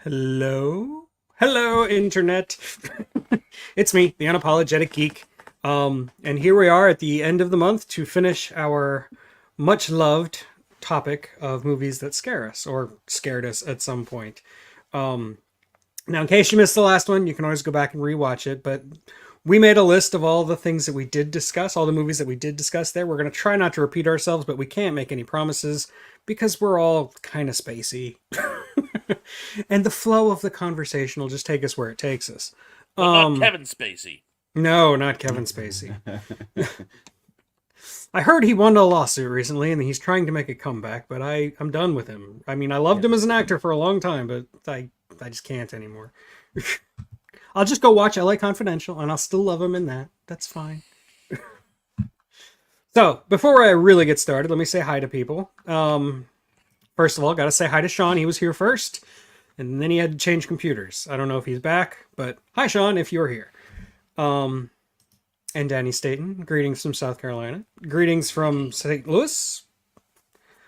Hello? Hello, Internet. It's me, the Unapologetic Geek. And here we are at the end of the month to finish our much loved topic of movies that scare us or scared us at some point. Um, Now, in case you missed the last one, you can always go back and rewatch it. But we made a list of all the things that we did discuss, all the movies that we did discuss there. We're going to try not to repeat ourselves, but we can't make any promises because we're all kind of spacey. And the flow of the conversation will just take us where it takes us. But not Um, Kevin Spacey. no, not Kevin Spacey. I heard he won a lawsuit recently and he's trying to make a comeback, but I'm done with him. I mean, I loved him as an actor for a long time, but I just can't anymore. I'll just go watch LA Confidential and I'll still love him in that. That's fine. So, before I really get started, let me say hi to people. First of all, got to say hi to Sean. He was here first, and then he had to change computers. I don't know if he's back, but hi, Sean, if you're here. Um, and Danny Staten, greetings from South Carolina. Greetings from St. Louis,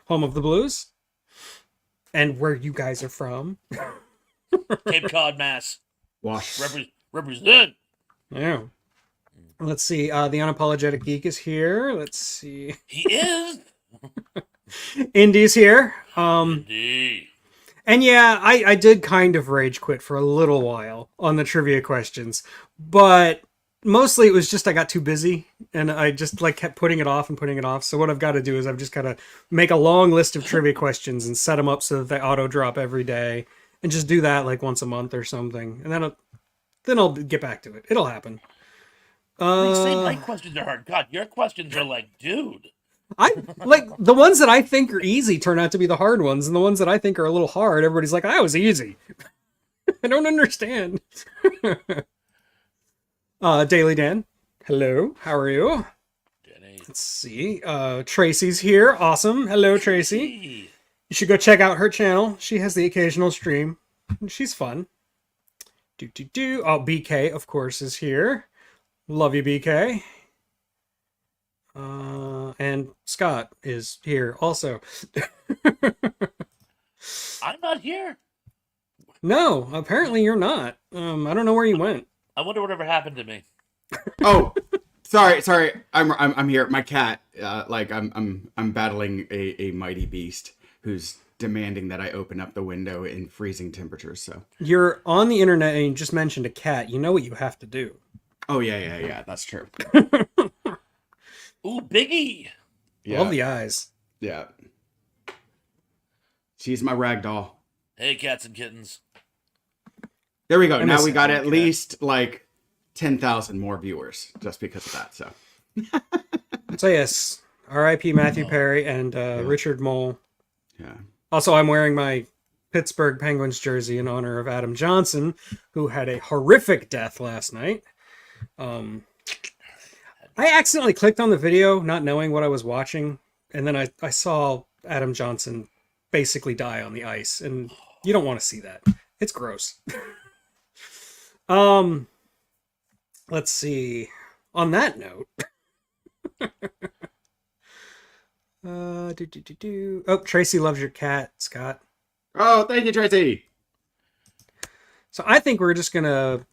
home of the blues, and where you guys are from. Cape Cod, Mass. Wash. Represent. Yeah. Let's see. The Unapologetic Geek is here. Let's see. He is. Indy's here. Indeed. And yeah, I did kind of rage quit for a little while on the trivia questions, but mostly it was just I got too busy and I just like kept putting it off and putting it off. So what I've got to do is I've just got to make a long list of trivia questions and set them up so that they auto drop every day and just do that like once a month or something. And then I'll get back to it. It'll happen. They say my Uh questions are hard. God, your questions are like, dude. I like the ones that I think are easy turn out to be the hard ones, and the ones that I think are a little hard, everybody's like, "I was easy." I don't understand. Daily Dan, hello. How are you? Denny. Let's see. Tracy's here. Awesome. Hello, Tracy. Tracy. You should go check out her channel. She has the occasional stream. She's fun. Do do do. Oh, BK, of course, is here. Love you, BK. And Scott is here also. I'm not here. No, apparently you're not. I don't know where you went. I wonder whatever happened to me. Oh, sorry. I'm here. My cat. I'm battling a mighty beast who's demanding that I open up the window in freezing temperatures. So. You're on the internet and you just mentioned a cat. You know what you have to do. Oh yeah. That's true. Ooh, Biggie. Yeah. Love the eyes. Yeah. She's my rag doll. Hey, cats and kittens. There we go. I Now miss we got that at cat. least like 10,000 more viewers just because of that. So. So yes, R.I.P. Matthew Perry and Richard Mole. Yeah. Also, I'm wearing my Pittsburgh Penguins jersey in honor of Adam Johnson, who had a horrific death last night. I accidentally clicked on the video, not knowing what I was watching, and then I saw Adam Johnson basically die on the ice, and you don't want to see that. It's gross. um, let's see. On that note, Oh, Tracy loves your cat, Scott. Oh, thank you, Tracy. So I think we're just gonna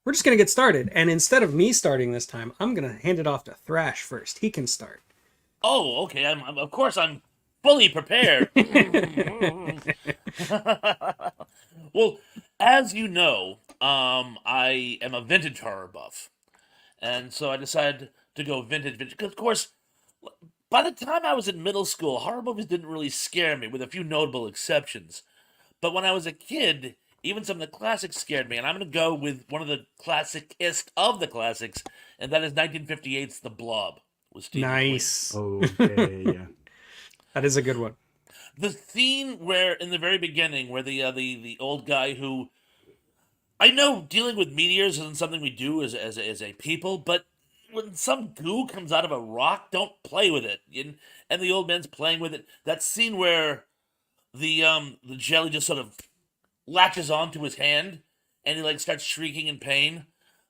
get started, and instead of me starting this time, I'm gonna hand it off to Thrash first. He can start. Oh, okay. Of course, I'm fully prepared. Well, as you know, I am a vintage horror buff, and so I decided to go vintage. Because, of course, by the time I was in middle school, horror movies didn't really scare me, with a few notable exceptions. But when I was a kid, even some of the classics scared me, and I'm going to go with one of the classicest of the classics, and that is 1958's The Blob with Steve McQueen. Nice. Oh, yeah. That is a good one. The scene where, in the very beginning, where the old guy who, I know dealing with meteors isn't something we do as a people, but when some goo comes out of a rock, don't play with it. And the old man's playing with it. That scene where the jelly just sort of latches onto his hand and he like starts shrieking in pain.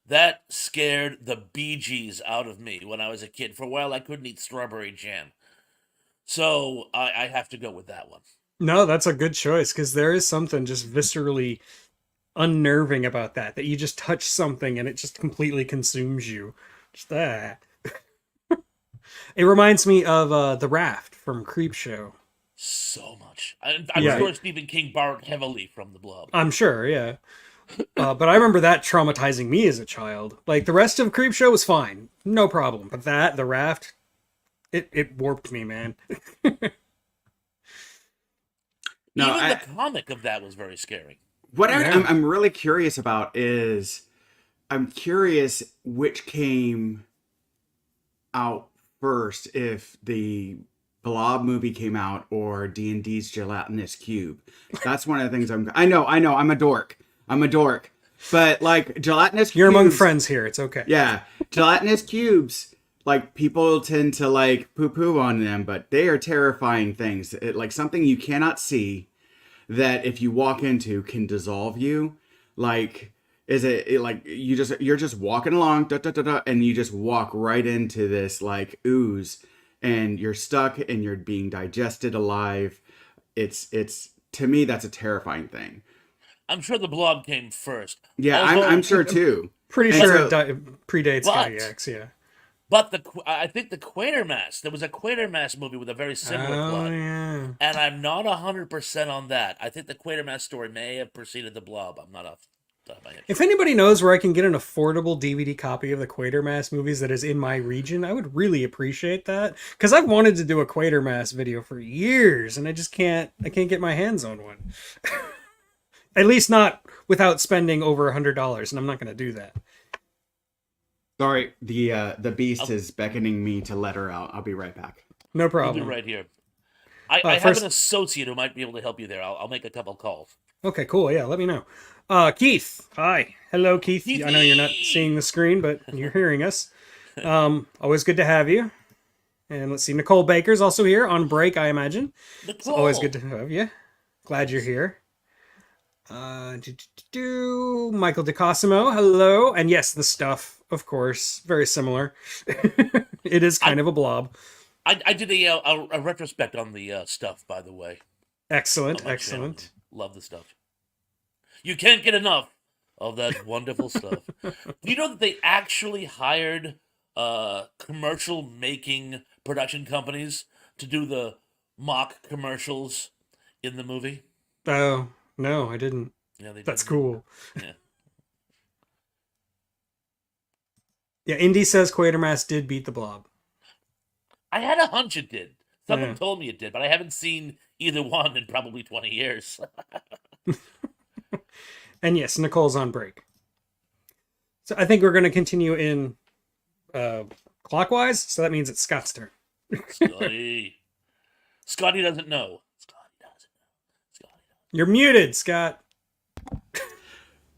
That scared the Bee Gees out of me when I was a kid. For a while, I couldn't eat strawberry jam. So I have to go with that one. No, that's a good choice because there is something just viscerally unnerving about that you just touch something and it just completely consumes you. Just that. It reminds me of The Raft from Creepshow. So much. I'm Yeah, sure Stephen King borrowed heavily from The Blob. I'm sure, yeah. But I remember that traumatizing me as a child. Like the rest of Creepshow was fine, no problem. But The Raft, it warped me, man. No, Even the comic of that was very scary. what Yeah. I'm really curious about is I'm curious which came out first, if the Blob movie came out or D&D's Gelatinous Cube. That's one of the things I know, I'm a dork. I'm a dork. But like gelatinous You're among cubes, friends here. It's okay. yeah, gelatinous cubes, like people tend to like poo poo on them, but they are terrifying things. Like something you cannot see that if you walk into can dissolve you. Like, is like you're just walking along, da, da, da, da, and you just walk right into this like ooze, and you're stuck and you're being digested alive. It's to me that's a terrifying thing. I'm sure The Blob came first. Yeah, I'm Although, sure too. Pretty And sure so, it predates but Kayaks, yeah. but I think the Quatermass. There was a Quatermass movie with a very similar Oh, plot, yeah. and I'm not 100% on that. I think the Quatermass story may have preceded The Blob. I'm not off the top of my head. If anybody knows where I can get an affordable DVD copy of the Quatermass movies that is in my region, I would really appreciate that. Because I've wanted to do a Quatermass video for years, and I can't get my hands on one. At least not without spending over $100, and I'm not going to do that. sorry, the beast Oh. is beckoning me to let her out. I'll be right back. No We'll be problem. right here. I have First, an associate who might be able to help you there. I'll make a couple calls. okay, cool. Yeah, let me know. Keith, hi, hello, Keith. I know you're not seeing the screen, but you're hearing us. Always good to have you. And let's see, Nicole Baker's also here on break, I imagine. It's always good to have you. Glad you're here. Michael DeCosimo, hello. And yes, the stuff, of course, very similar. It is kind of a blob. I did a retrospect on the stuff, by the way. Excellent, On my channel. excellent. Love the stuff. You can't get enough of that wonderful stuff. Do you know that they actually hired commercial making production companies to do the mock commercials in the movie? Oh, no, I didn't. Yeah, they That's did. cool. Yeah. Yeah, Indy says Quatermass did beat the blob. I had a hunch it did. Someone Yeah. told me it did, but I haven't seen either one in probably 20 years. And yes, Nicole's on break. So I think we're going to continue in clockwise. So that means it's Scott's turn. Scotty. Scotty doesn't know. Scotty doesn't know. Scotty doesn't. You're muted, Scott.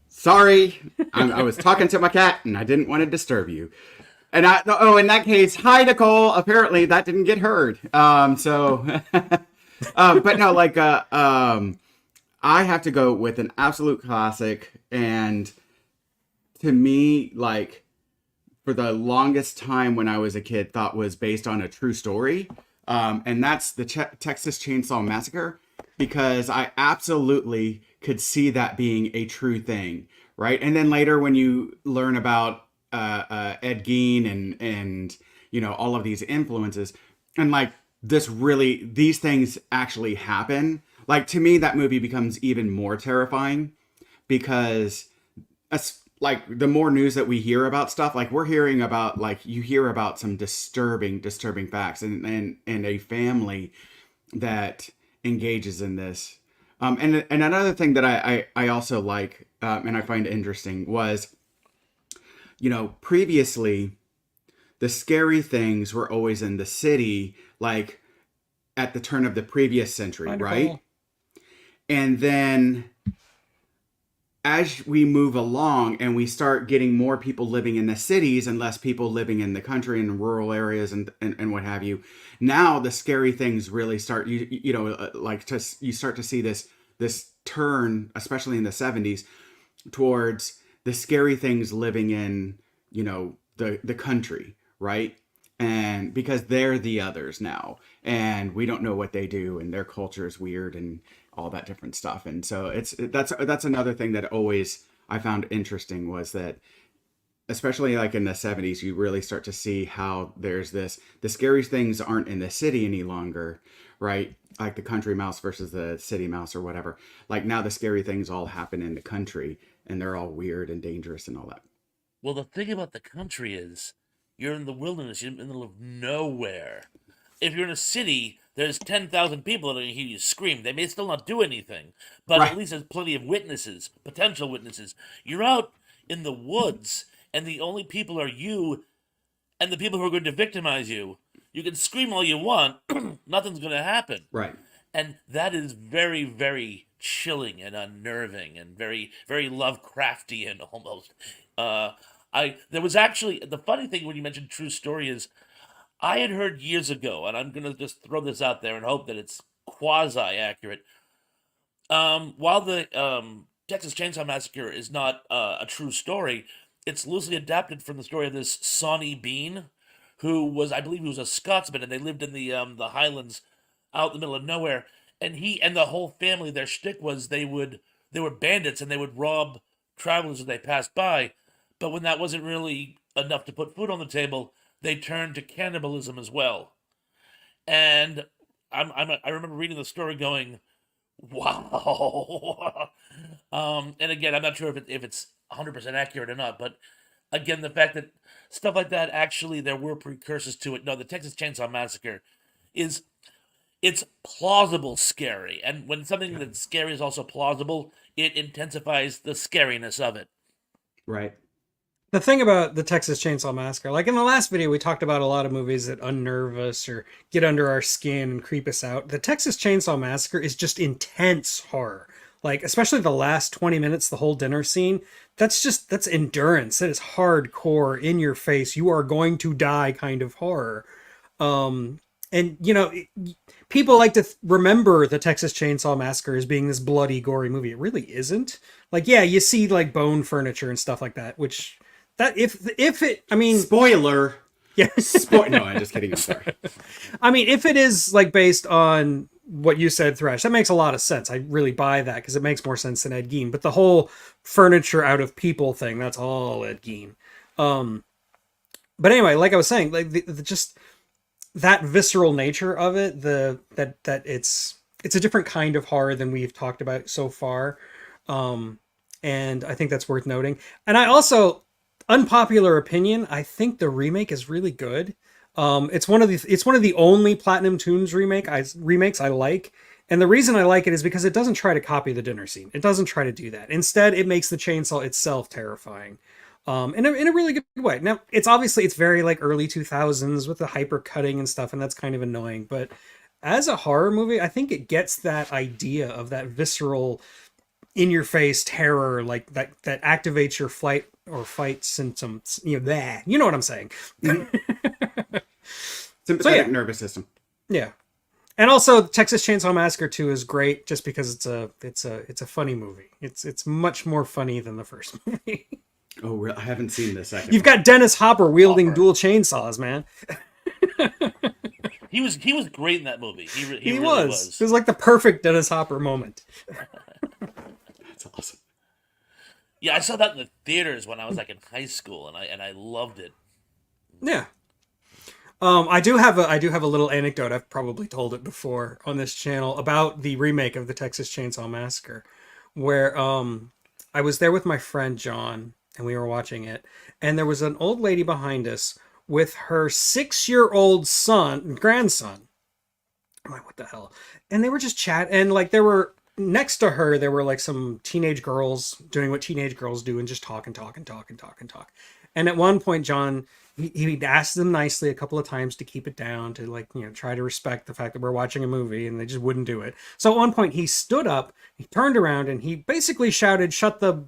Sorry, I was talking to my cat and I didn't want to disturb you. And in that case, hi Nicole. Apparently that didn't get heard. But no, like, I have to go with an absolute classic, and to me, like, for the longest time when I was a kid, thought was based on a true story, and that's the Texas Chainsaw Massacre, because I absolutely could see that being a true thing, right? And then later, when you learn about Ed Gein and you know all of these influences, and like these things actually happen. Like to me, that movie becomes even more terrifying because like the more news that we hear about stuff, like we're hearing about, like you hear about some disturbing facts, and a family that engages in this. And another thing that I also like, and I find interesting was, you know, previously the scary things were always in the city, like at the turn of the previous century, Hi, right? Nicole. And then as we move along and we start getting more people living in the cities and less people living in the country and rural areas and what have you, now the scary things really start, you know, you start to see this turn, especially in the 70s, towards the scary things living in, you know, the country, right? and because they're the others now, and we don't know what they do, and their culture is weird and all that different stuff. And so that's another thing that always I found interesting, was that especially like in the 70s, you really start to see how there's this, the scary things aren't in the city any longer, right? Like the country mouse versus the city mouse or whatever. Like now the scary things all happen in the country, and they're all weird and dangerous and all that. Well, the thing about the country is you're in the wilderness, you're in the middle of nowhere. If you're in a city, there's 10,000 people that are going to hear you scream. They may still not do anything, but Right. at least there's plenty of witnesses, potential witnesses. You're out in the woods, and the only people are you and the people who are going to victimize you. You can scream all you want, nothing's going to happen. Right. And that is very, very chilling and unnerving and very, very Lovecraftian almost. There was actually, the funny thing when you mentioned true story is I had heard years ago, and I'm gonna just throw this out there and hope that it's quasi accurate. While the Texas Chainsaw Massacre is not a true story, it's loosely adapted from the story of this Sawney Bean, who was, I believe, he was a Scotsman, and they lived in the Highlands, out in the middle of nowhere. And he and the whole family, their shtick was they were bandits and they would rob travelers as they passed by. But when that wasn't really enough to put food on the table, they turned to cannibalism as well. And I remember reading the story going, wow. And again, I'm not sure if it's 100% accurate or not, but again, the fact that stuff like that, actually there were precursors to it. No, the Texas Chainsaw Massacre is, it's plausible scary, and when something that's scary is also plausible, it intensifies the scariness of it. Right. The thing about the Texas Chainsaw Massacre, like in the last video, we talked about a lot of movies that unnerve us or get under our skin and creep us out. The Texas Chainsaw Massacre is just intense horror. Like, especially the last 20 minutes, the whole dinner scene, that's endurance. That is hardcore, in your face. You are going to die kind of horror. And, you know, people like to remember the Texas Chainsaw Massacre as being this bloody, gory movie. It really isn't. Like, yeah, you see like bone furniture and stuff like that, which that if it, I mean, Spoiler. yeah, No, I'm just kidding. I'm sorry. I mean, if it is like based on what you said, Thresh, that makes a lot of sense. I really buy that because it makes more sense than Ed Gein. But the whole furniture out of people thing, that's all Ed Gein. But anyway, like I was saying, like the just that visceral nature of it, that it's a different kind of horror than we've talked about so far. And I think that's worth noting. And I also, unpopular opinion, I think the remake is really good. It's one of the only Platinum Tunes remakes I like. And the reason I like it is because it doesn't try to copy the dinner scene. It doesn't try to do that. Instead, it makes the chainsaw itself terrifying. In a really good way. Now, it's very like early 2000s with the hyper cutting and stuff, and that's kind of annoying. But as a horror movie, I think it gets that idea of that visceral, in your face terror, like that activates your flight or fight symptoms. You know what I'm saying? Sympathetic nervous system. Yeah. And also Texas Chainsaw Massacre 2 is great just because it's a funny movie. It's much more funny than the first movie. Oh, really? I haven't seen the second. You've got Dennis Hopper wielding dual chainsaws, man. He was great in that movie. He really was. It was like the perfect Dennis Hopper moment. That's awesome. Yeah, I saw that in the theaters when I was like in high school, and I loved it. Yeah. I do have a little anecdote. I've probably told it before on this channel about the remake of the Texas Chainsaw Massacre, where I was there with my friend John and we were watching it, and there was an old lady behind us with her 6-year-old grandson. I'm like, what the hell? And they were just chatting, and like there were next to her, there were like some teenage girls doing what teenage girls do and just talk. And at one point, John, he'd asked them nicely a couple of times to keep it down, to like, try to respect the fact that we're watching a movie, and they just wouldn't do it. So at one point he stood up, he turned around, and he basically shouted, "Shut the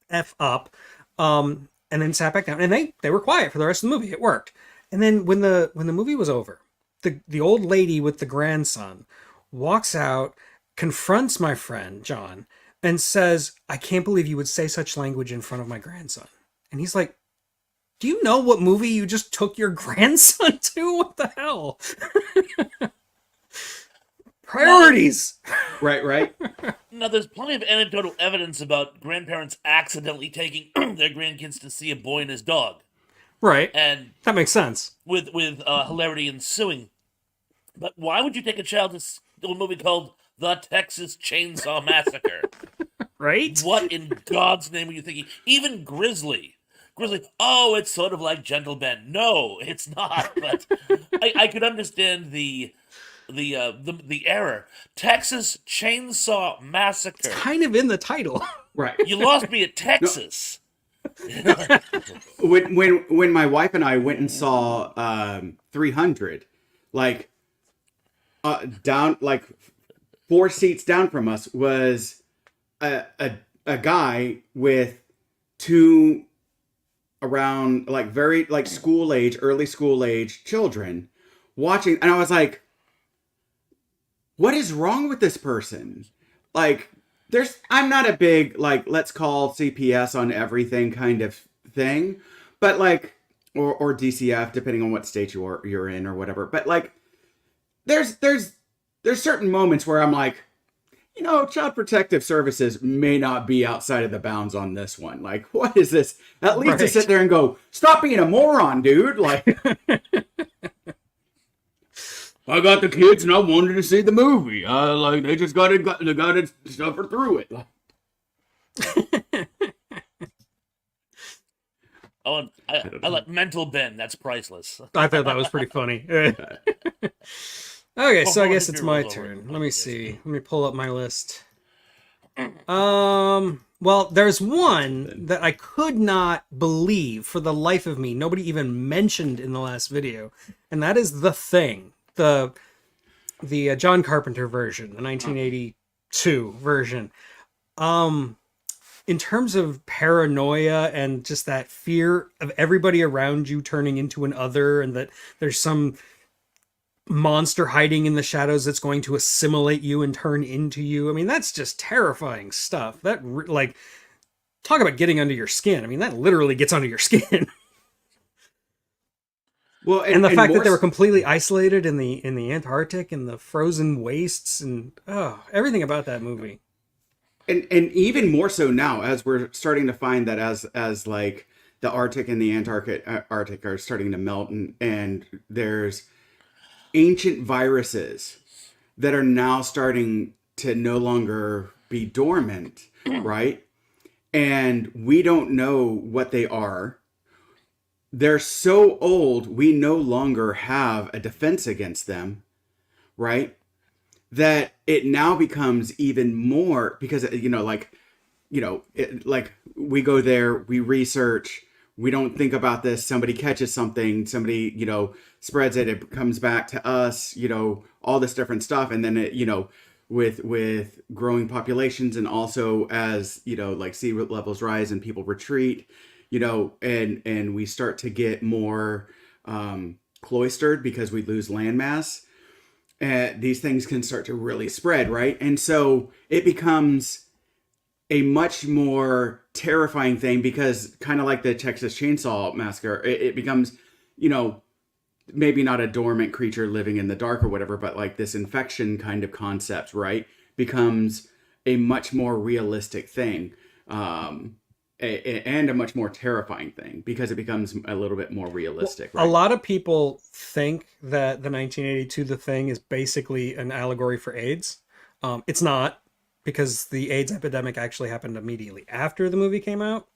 F up," and then sat back down, and they were quiet for the rest of the movie. It worked. And then when the movie was over, the old lady with the grandson walks out, confronts my friend John, and says, "I can't believe you would say such language in front of my grandson." And he's like, "Do you know what movie you just took your grandson to too. What the hell? Priorities. Right. Now, there's plenty of anecdotal evidence about grandparents accidentally taking their grandkids to see a boy and his dog, Right. and That makes sense. with hilarity ensuing. But why would you take a child to a movie called The Texas Chainsaw Massacre? Right? What in God's name are you thinking? Even Grizzly. Oh, it's sort of like Gentle Ben. No, it's not. But I could understand the error. Texas Chainsaw Massacre. Kind of in the title. Right. You lost me at Texas. When my wife and I went and saw 300, like down like 4 seats down from us was a guy with 2 around like very like school age, early school age children watching, and I was like, what is wrong with this person? Like, I'm not a big like let's call CPS on everything kind of thing, but like or DCF depending on what state you're in or whatever. But like there's certain moments where I'm like, Child Protective Services may not be outside of the bounds on this one. Like, what is this? At least to Right. sit there and go, stop being a moron, dude. Like, I got the kids and I wanted to see the movie. Like, they just got to suffer through it. Oh, and I like Mental Ben. That's priceless. I thought that was pretty funny. Okay, so I guess it's my 400 turn. years Let me old. see. Let me pull up my list. Well, there's one that I could not believe for the life of me. Nobody even mentioned in the last video, and that is The Thing, the John Carpenter version, the 1982 version. In terms of paranoia and just that fear of everybody around you turning into an other, and that there's some monster hiding in the shadows that's going to assimilate you and turn into you. I mean, that's just terrifying stuff. Like, talk about getting under your skin. I mean, that literally gets under your skin. Well, And the fact that more they were completely isolated in the Antarctic and the frozen wastes and everything about that movie. and even more so now as we're starting to find that as like the Arctic and the Arctic are starting to melt, and there's ancient viruses that are now starting to no longer be dormant, right? And we don't know what they are. They're so old, we no longer have a defense against them, right? That it now becomes even more because, like we go there, we research, we don't think about this. Somebody catches something, somebody, spreads it, it comes back to us, all this different stuff. And then it, with growing populations, and also as, like sea levels rise and people retreat, and we start to get more cloistered because we lose landmass, these things can start to really spread, right? And so it becomes a much more terrifying thing because, kind of like the Texas Chainsaw Massacre, it becomes, maybe not a dormant creature living in the dark or whatever, but like this infection kind of concept, right? Becomes a much more realistic thing. And a much more terrifying thing because it becomes a little bit more realistic. Right? A lot of people think that the 1982 The Thing is basically an allegory for AIDS. It's not, because the AIDS epidemic actually happened immediately after the movie came out.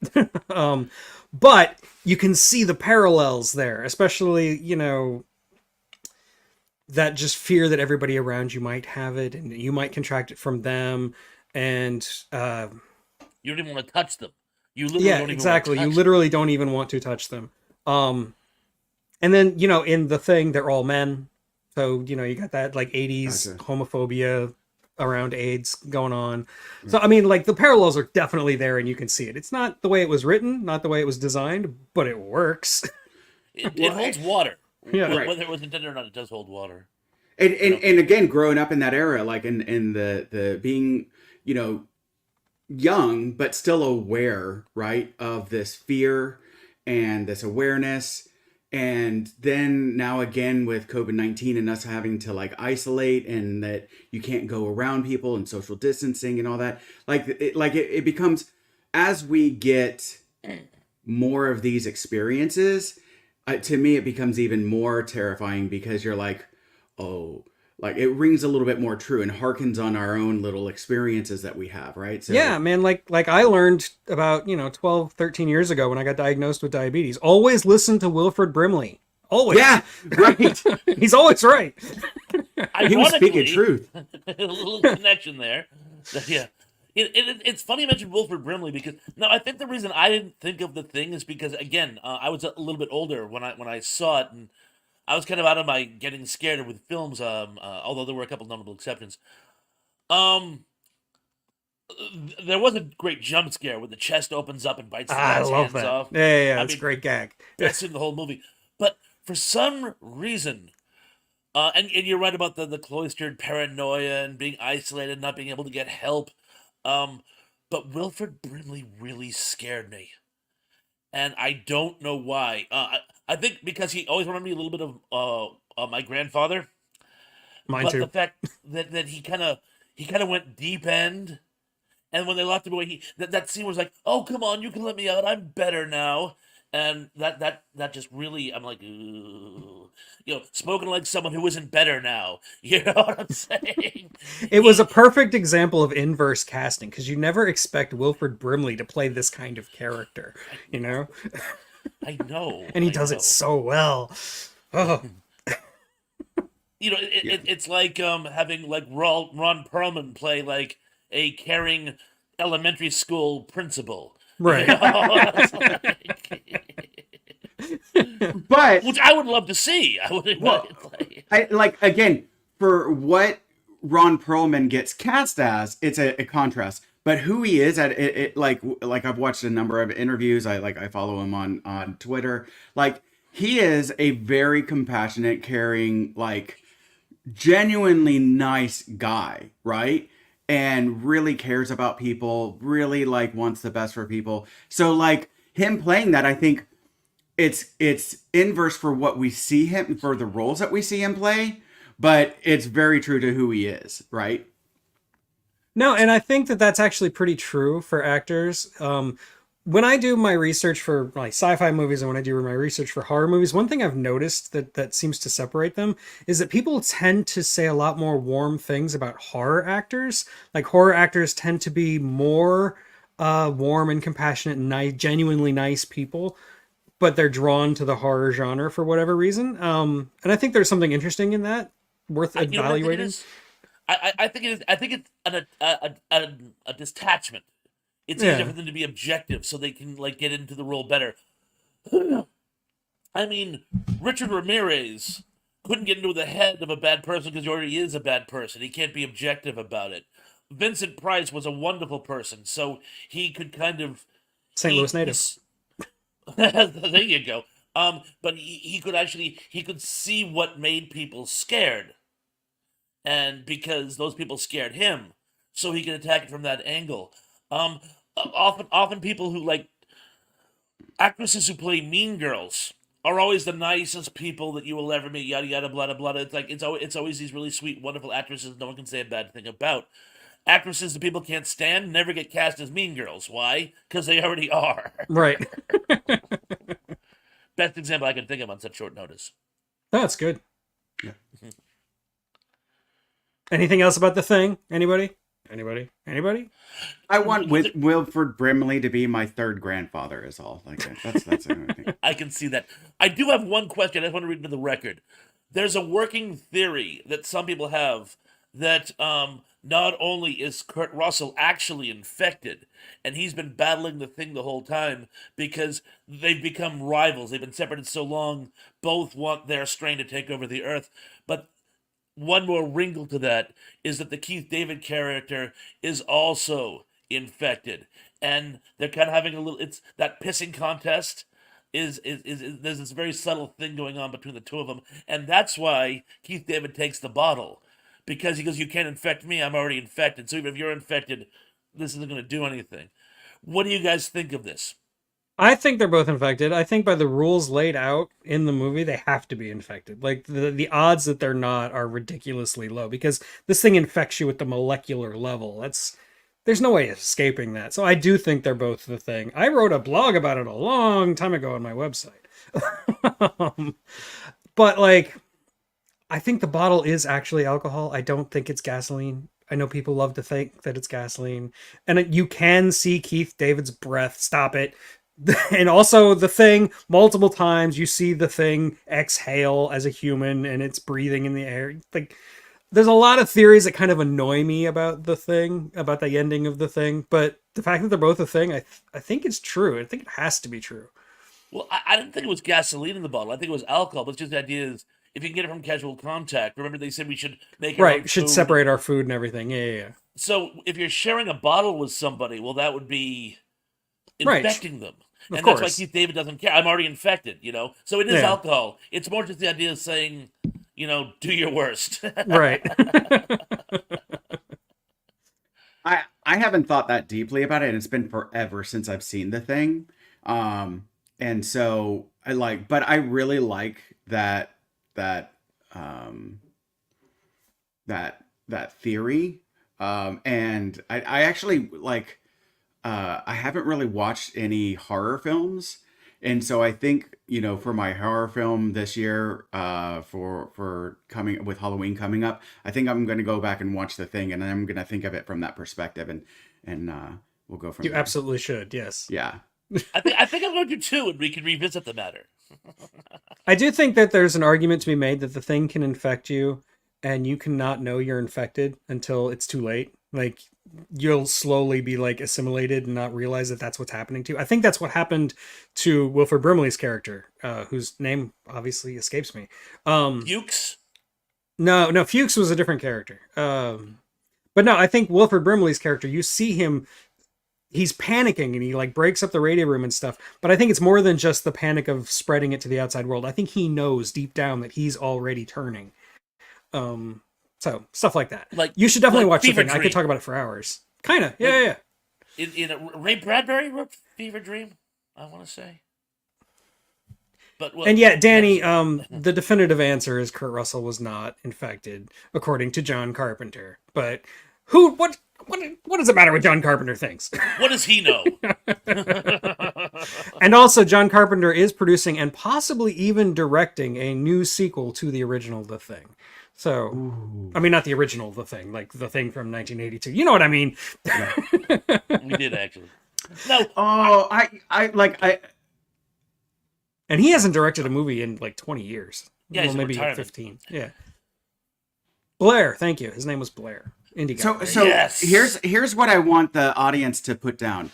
But you can see the parallels there, especially, that just fear that everybody around you might have it and you might contract it from them. And You don't even want to touch them. You literally yeah, don't even exactly. Want to You touch literally don't even want to touch them. And then, in The Thing, they're all men. So, you got that like 80s Gotcha. homophobia around AIDS going on. So, I mean, like the parallels are definitely there and you can see it. It's not the way it was written, not the way it was designed, but it works. It holds water. Yeah. Right. Whether it was intended or not, it does hold water. And again, growing up in that era, like in the being, young, but still aware, right, of this fear and this awareness And then now again with COVID-19 and us having to like isolate and that you can't go around people and social distancing and all that, it becomes, as we get more of these experiences, to me it becomes even more terrifying because you're like, oh, like it rings a little bit more true and harkens on our own little experiences that we have, right? So Yeah, man, like I learned about, 12, 13 years ago when I got diagnosed with diabetes. Always listen to Wilford Brimley. Always. yeah, right. He's always right. He was speaking Ironically, truth. a little connection there. Yeah. It's funny you mentioned Wilford Brimley because no, I think the reason I didn't think of The Thing is because again, I was a little bit older when I saw it, and I was kind of out of my getting scared with films. Although there were a couple notable exceptions. Um, there was a great jump scare when the chest opens up and bites the I guy's love hands that. off. Yeah, I it's a mean, great gag. best in the whole movie. But for some reason, and you're right about the cloistered paranoia and being isolated, not being able to get help. Um, but Wilford Brimley really scared me, and I don't know why. I think because he always reminded me a little bit of my grandfather, Mine but the too. fact that he kind of went deep end, and when they locked him away, that scene was like, "Oh, come on, you can let me out. I'm better now." And that just really, I'm like, ooh, spoken like someone who isn't better now. You know what I'm saying? It was a He, perfect example of inverse casting because you never expect Wilford Brimley to play this kind of character, I, you know? I know, And he I does it know. so well. Oh, Yeah. It's like having like Ron Perlman play like a caring elementary school principal. You right. know, It's like- But which I would love to see. I would. well, It's like, I like again for what Ron Perlman gets cast as, it's a contrast. But who he is at it, like I've watched a number of interviews. I follow him on Twitter. Like he is a very compassionate, caring, like genuinely nice guy, right? And really cares about people. Really like wants the best for people. So like him playing that, I think it's inverse for what we see him for the roles that we see him play, but it's very true to who he is, right? No, and I think that that's actually pretty true for actors. When I do my research for like sci-fi movies and when I do my research for horror movies, one thing I've noticed that seems to separate them is that people tend to say a lot more warm things about horror actors. Like horror actors tend to be more warm and compassionate and nice, genuinely nice people, but they're drawn to the horror genre for whatever reason. And I think there's something interesting in that, worth you know what I think it evaluating. is? I think it is. I think it's a detachment. It's easier Yeah, for them to be objective, so they can like get into the role better. I mean, Richard Ramirez couldn't get into the head of a bad person because he already is a bad person. He can't be objective about it. Vincent Price was a wonderful person, so he could kind of St. Louis he native. there you go. But he could actually he could see what made people scared, and because those people scared him, so he could attack it from that angle. Um, often people who like actresses who play mean girls are always the nicest people that you will ever meet. Yada yada blah blah blah. It's like it's always these really sweet, wonderful actresses no one can say a bad thing about. Actresses that people can't stand never get cast as mean girls. Why? Because they already are. Right. Best example I can think of on such short notice. That's good. Yeah. Anything else about the thing? Anybody? Anybody? Anybody? I want with Wilford Brimley to be my third grandfather is all. Like that's the only thing. I can see that. I do have one question. I just want to read into the record. There's a working theory that some people have that not only is Kurt Russell actually infected, and he's been battling the thing the whole time because they've become rivals. They've been separated so long, both want their strain to take over the Earth. But one more wrinkle to that is that the Keith David character is also infected, and they're kind of having a little. It's that pissing contest. Is there's this very subtle thing going on between the two of them, and that's why Keith David takes the bottle because he goes, "You can't infect me. I'm already infected. So even if you're infected, this isn't going to do anything." What do you guys think of this? I think they're both infected. I think by the rules laid out in the movie, they have to be infected. Like the odds that they're not are ridiculously low because this thing infects you at the molecular level. There's no way of escaping that. So I do think they're both the thing. I wrote a blog about it a long time ago on my website. But like I think the bottle is actually alcohol. I don't think it's gasoline. I know people love to think that it's gasoline. You can see Keith David's breath. Stop it. And also the thing, multiple times you see the thing exhale as a human and it's breathing in the air. Like there's a lot of theories that kind of annoy me about the thing, about the ending of the thing. But the fact that they're both a thing, I think it's true. I think it has to be true. Well, I didn't think it was gasoline in the bottle. I think it was alcohol. But it's just the idea is if you can get it from casual contact. Remember, they said we should make our own Right. Should food. separate our food and everything. Yeah, yeah, yeah. So if you're sharing a bottle with somebody, well, that would be Right. infecting them. Of And that's why course. Keith David doesn't care. I'm already infected, So it is Yeah. alcohol. It's more just the idea of saying, do your worst. Right. I haven't thought that deeply about it, and it's been forever since I've seen the thing. And so but I really like that um that theory. And I actually like I haven't really watched any horror films. And so I think, for my horror film this year, for coming with Halloween coming up, I think I'm going to go back and watch The Thing, and I'm going to think of it from that perspective, and we'll go from You there. absolutely should. Yes. Yeah. I think I'm going to too, and we can revisit the matter. I do think that there's an argument to be made that the thing can infect you and you cannot know you're infected until it's too late. Like you'll slowly be like assimilated and not realize that that's what's happening to you. I think that's what happened to Wilford Brimley's character, whose name obviously escapes me. Fuchs? No, Fuchs was a different character. But no, I think Wilford Brimley's character, you see him, he's panicking and he like breaks up the radio room and stuff. But I think it's more than just the panic of spreading it to the outside world. I think he knows deep down that he's already turning. So stuff like that. Like You should definitely watch the Fever thing. I Dream. could talk about it for hours. Kind of. Yeah. Ray Bradbury wrote Fever Dream, I want to say. But And yet, Danny, the definitive answer is Kurt Russell was not infected, according to John Carpenter. But what does it matter what John Carpenter thinks? what does he know? And also, John Carpenter is producing and possibly even directing a new sequel to the original The Thing. So, I mean, not the original The Thing, like The Thing from 1982. You know what I mean? We did actually. No, Oh, I And he hasn't directed a movie in like 20 years. Yeah, well, he's in maybe like retirement. 15. Yeah. Blair, thank you. His name was Blair. Indie guy. so Yes. here's what I want the audience to put down.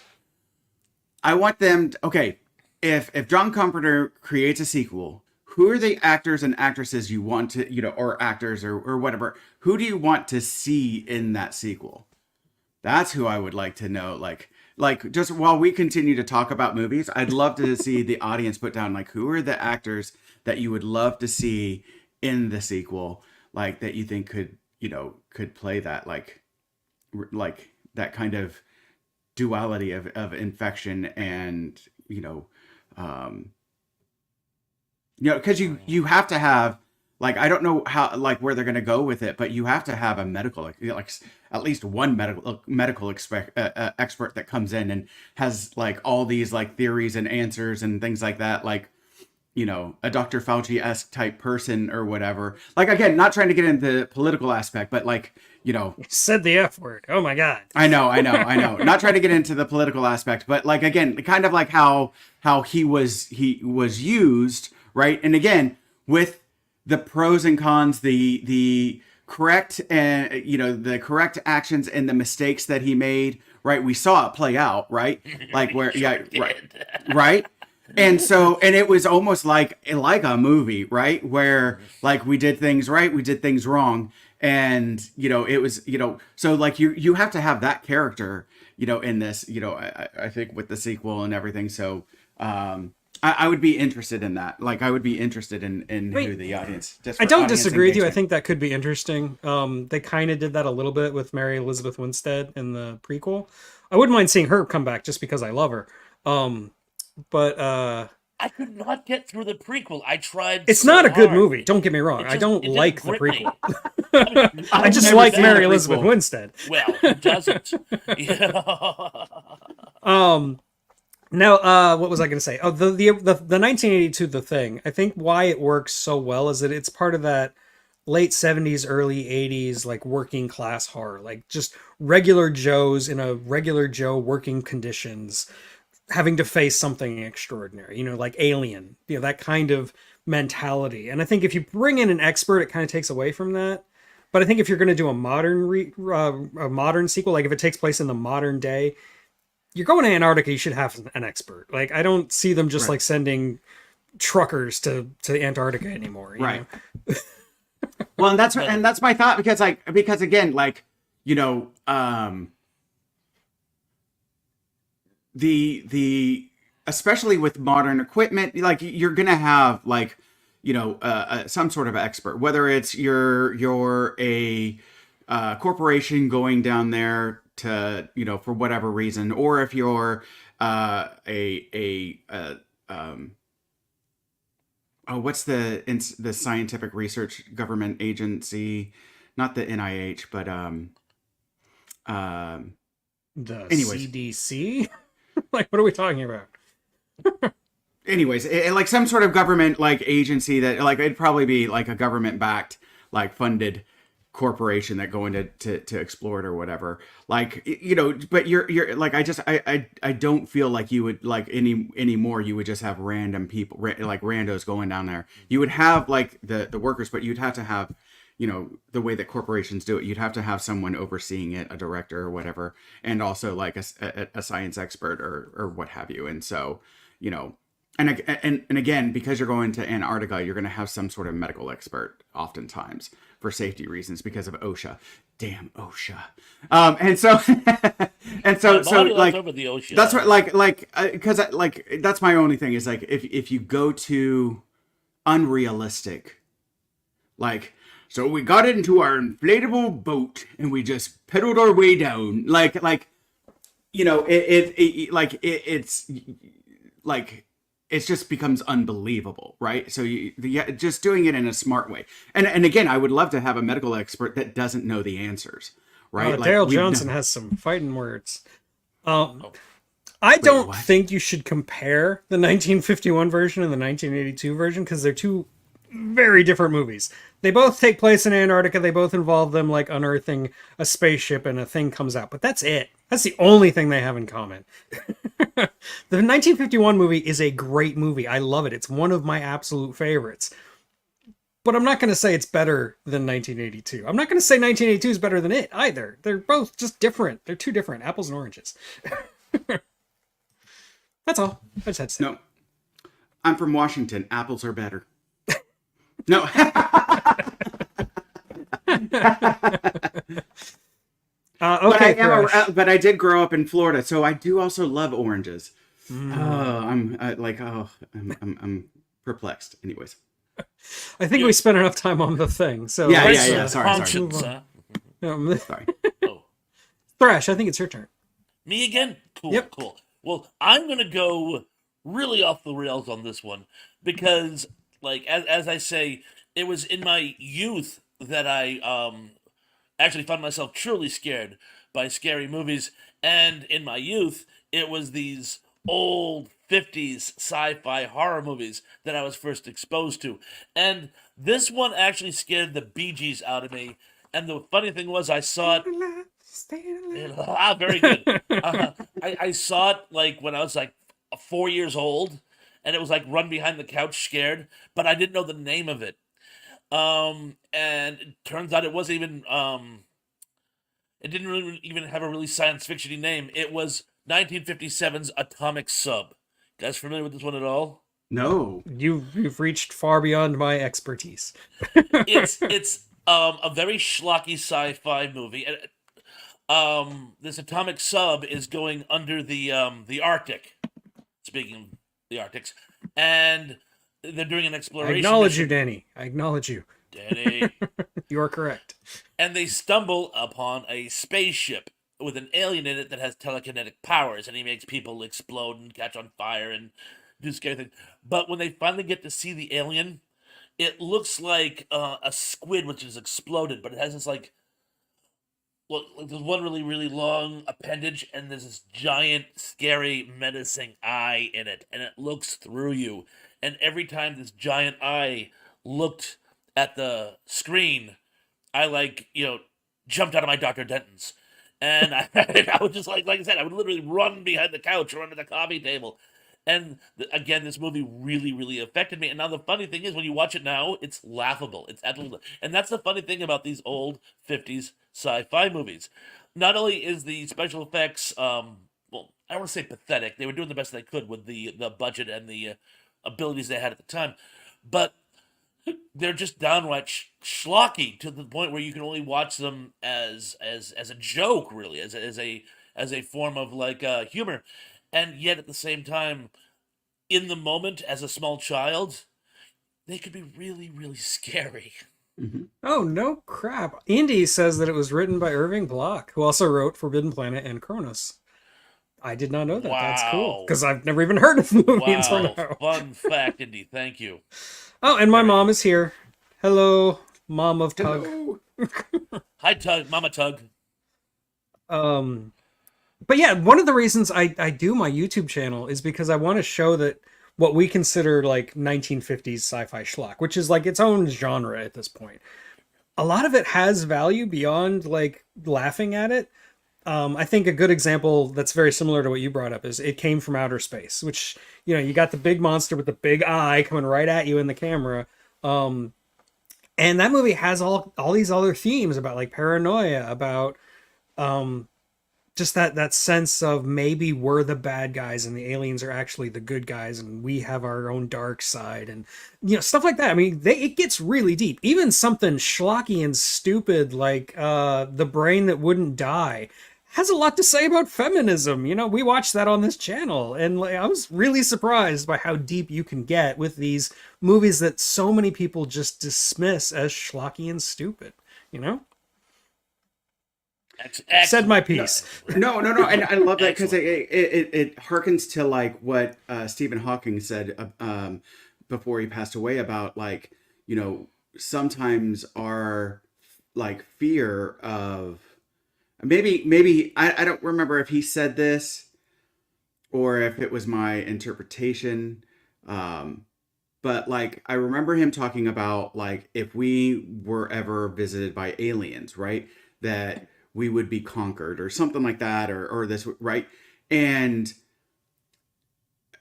I want them okay, if John Carpenter creates a sequel, who are the actors and actresses you want to, or actors or whatever, who do you want to see in that sequel? That's who I would like to know. Like just while we continue to talk about movies, I'd love to see the audience put down like who are the actors that you would love to see in the sequel, like that you think could play that like that kind of duality of infection and because you have to have like I don't know how like where they're going to go with it, but you have to have a medical like at least one medical expert that comes in and has like all these like theories and answers and things like that, like a Dr. Fauci-esque type person or whatever. Like again, not trying to get into the political aspect, but like Said the F word. Oh my God. I know. Not trying to get into the political aspect, but like again, kind of like how he was used, right? And again, with the pros and cons, the correct and the correct actions and the mistakes that he made, right? We saw it play out, right? Like where right? And it was almost like a movie, right? Where like we did things right, we did things wrong. And, it was, so like you have to have that character, in this, I think with the sequel and everything. So, I would be interested in that. Like I would be interested in who the audience. Just I for don't audience disagree with you. I engagement. think that could be interesting. They kind of did that a little bit with Mary Elizabeth Winstead in the prequel. I wouldn't mind seeing her come back just because I love her. but I could not get through the prequel. I tried. it's so not a good hard. movie. Don't get me wrong. I don't It didn't like the grip me. prequel. I I've just never like seen Mary the Elizabeth prequel. Winstead. Well, who doesn't? Yeah. Now, what was I going to say? Oh, the 1982 The Thing. I think why it works so well is that it's part of that late 70s, early 80s, like working class horror, like just regular Joes in a regular Joe working conditions, having to face something extraordinary. Like Alien. That kind of mentality. And I think if you bring in an expert, it kind of takes away from that. But I think if you're going to do a modern sequel, like if it takes place in the modern day, you're going to Antarctica, you should have an expert. Like, I don't see them just Right. like sending truckers to Antarctica anymore. You Right. know? Well, and that's my thought because again, like, you know, the especially with modern equipment, like you're gonna have like, you know, some sort of expert, whether it's you're a corporation going down there to, you know, for whatever reason, or if you're what's the scientific research government agency, not the NIH, but The anyways. CDC? Like, what are we talking about? anyways, like some sort of government like agency that like it'd probably be like a government backed like funded corporation that go into to explore it or whatever, like, you know. But you're like, I don't feel like you would like anymore you would just have random people like randos going down there. You would have like the workers, but you'd have to have, you know, the way that corporations do it, you'd have to have someone overseeing it, a director or whatever, and also like a science expert or what have you. And so, you know, and again, because you're going to Antarctica, you're going to have some sort of medical expert oftentimes for safety reasons because of OSHA. Damn OSHA. And so and so My so body like over the ocean. that's what like because like that's my only thing is like if you go to unrealistic, like, so we got into our inflatable boat and we just pedaled our way down, like, you know, it's like it just becomes unbelievable, right? So just doing it in a smart way, and again, I would love to have a medical expert that doesn't know the answers, right? Like, Dale we've Johnson done- has some fighting words. I don't what? think you should compare the 1951 version and the 1982 version because they're two very different movies. They both take place in Antarctica. They both involve them like unearthing a spaceship and a thing comes out. But that's it. That's the only thing they have in common. The 1951 movie is a great movie. I love it. It's one of my absolute favorites. But I'm not going to say it's better than 1982. I'm not going to say 1982 is better than it either. They're both just different. They're two different apples and oranges. That's all. I just had to say. No, I'm from Washington. Apples are better. No. Okay, Thresh. But I did grow up in Florida, so I do also love oranges. I'm perplexed. Anyways, I think we spent enough time on the thing. So Yeah, let's, yeah. Sorry. Conscience, move on. huh? sorry. Oh, Thresh, I think it's your turn. me again? Cool, Yep. cool. Well, I'm gonna go really off the rails on this one because, like, as I say, it was in my youth that I actually found myself truly scared by scary movies, and in my youth, it was these old 50s sci-fi horror movies that I was first exposed to. And this one actually scared the Bee Gees out of me. And the funny thing was I saw it very good. I saw it like when I was like 4 years old, and it was like Run Behind the Couch Scared, but I didn't know the name of it. And it turns out it wasn't even it didn't really even have a really science fictiony name. It was 1957's Atomic Sub. You guys familiar with this one at all? No. You've reached far beyond my expertise. It's a very schlocky sci-fi movie. This atomic sub is going under the Arctic. Speaking of the Arctics, and they're doing an I exploration. acknowledge you, mission. Danny. I acknowledge you. Danny. You are correct. And they stumble upon a spaceship with an alien in it that has telekinetic powers, and he makes people explode and catch on fire and do scary things. But when they finally get to see the alien, it looks like a squid which is exploded, but it has this like there's one really really long appendage, and there's this giant, scary, menacing eye in it, and it looks through you. And every time this giant eye looked at the screen, I jumped out of my Dr. Denton's. And I would just like I said, I would literally run behind the couch or under the coffee table. And again, this movie really, really affected me. And now the funny thing is, when you watch it now, it's laughable. It's absolutely, and that's the funny thing about these old '50s sci-fi movies. Not only is the special effects, well, I don't want to say pathetic. They were doing the best they could with the budget and the abilities they had at the time, but they're just downright schlocky to the point where you can only watch them as a joke, really, as a form of like humor, and yet at the same time, in the moment, as a small child, they could be really really scary. Mhm. Oh, no crap. Indy says that it was written by Irving Block, who also wrote Forbidden Planet and Kronos. I did not know that. That's cool. Wow. Because I've never even heard of the movie until Wow, now. fun fact, Indy. Thank you. Oh, and my Very mom good. is here. Hello, mom of Tug. Hello. Hi, Tug, Mama Tug. Um, but yeah, one of the reasons I do my YouTube channel is because I want to show that what we consider like 1950s sci-fi schlock, which is like its own genre at this point. A lot of it has value beyond like laughing at it. I think a good example that's very similar to what you brought up is It Came from Outer Space, which, you got the big monster with the big eye coming right at you in the camera. And that movie has all these other themes about like paranoia, about just that sense of maybe we're the bad guys and the aliens are actually the good guys and we have our own dark side, and stuff like that. I mean, it gets really deep. Even something schlocky and stupid like The Brain That Wouldn't Die has a lot to say about feminism. We watched that on this channel, and like, I was really surprised by how deep you can get with these movies that so many people just dismiss as schlocky and stupid. Said my piece. No, and I love that because it harkens to like what Stephen Hawking said before he passed away about like sometimes our like fear of maybe I don't remember if he said this or if it was my interpretation, but like I remember him talking about like if we were ever visited by aliens, right, that we would be conquered or something like that, or this, right? And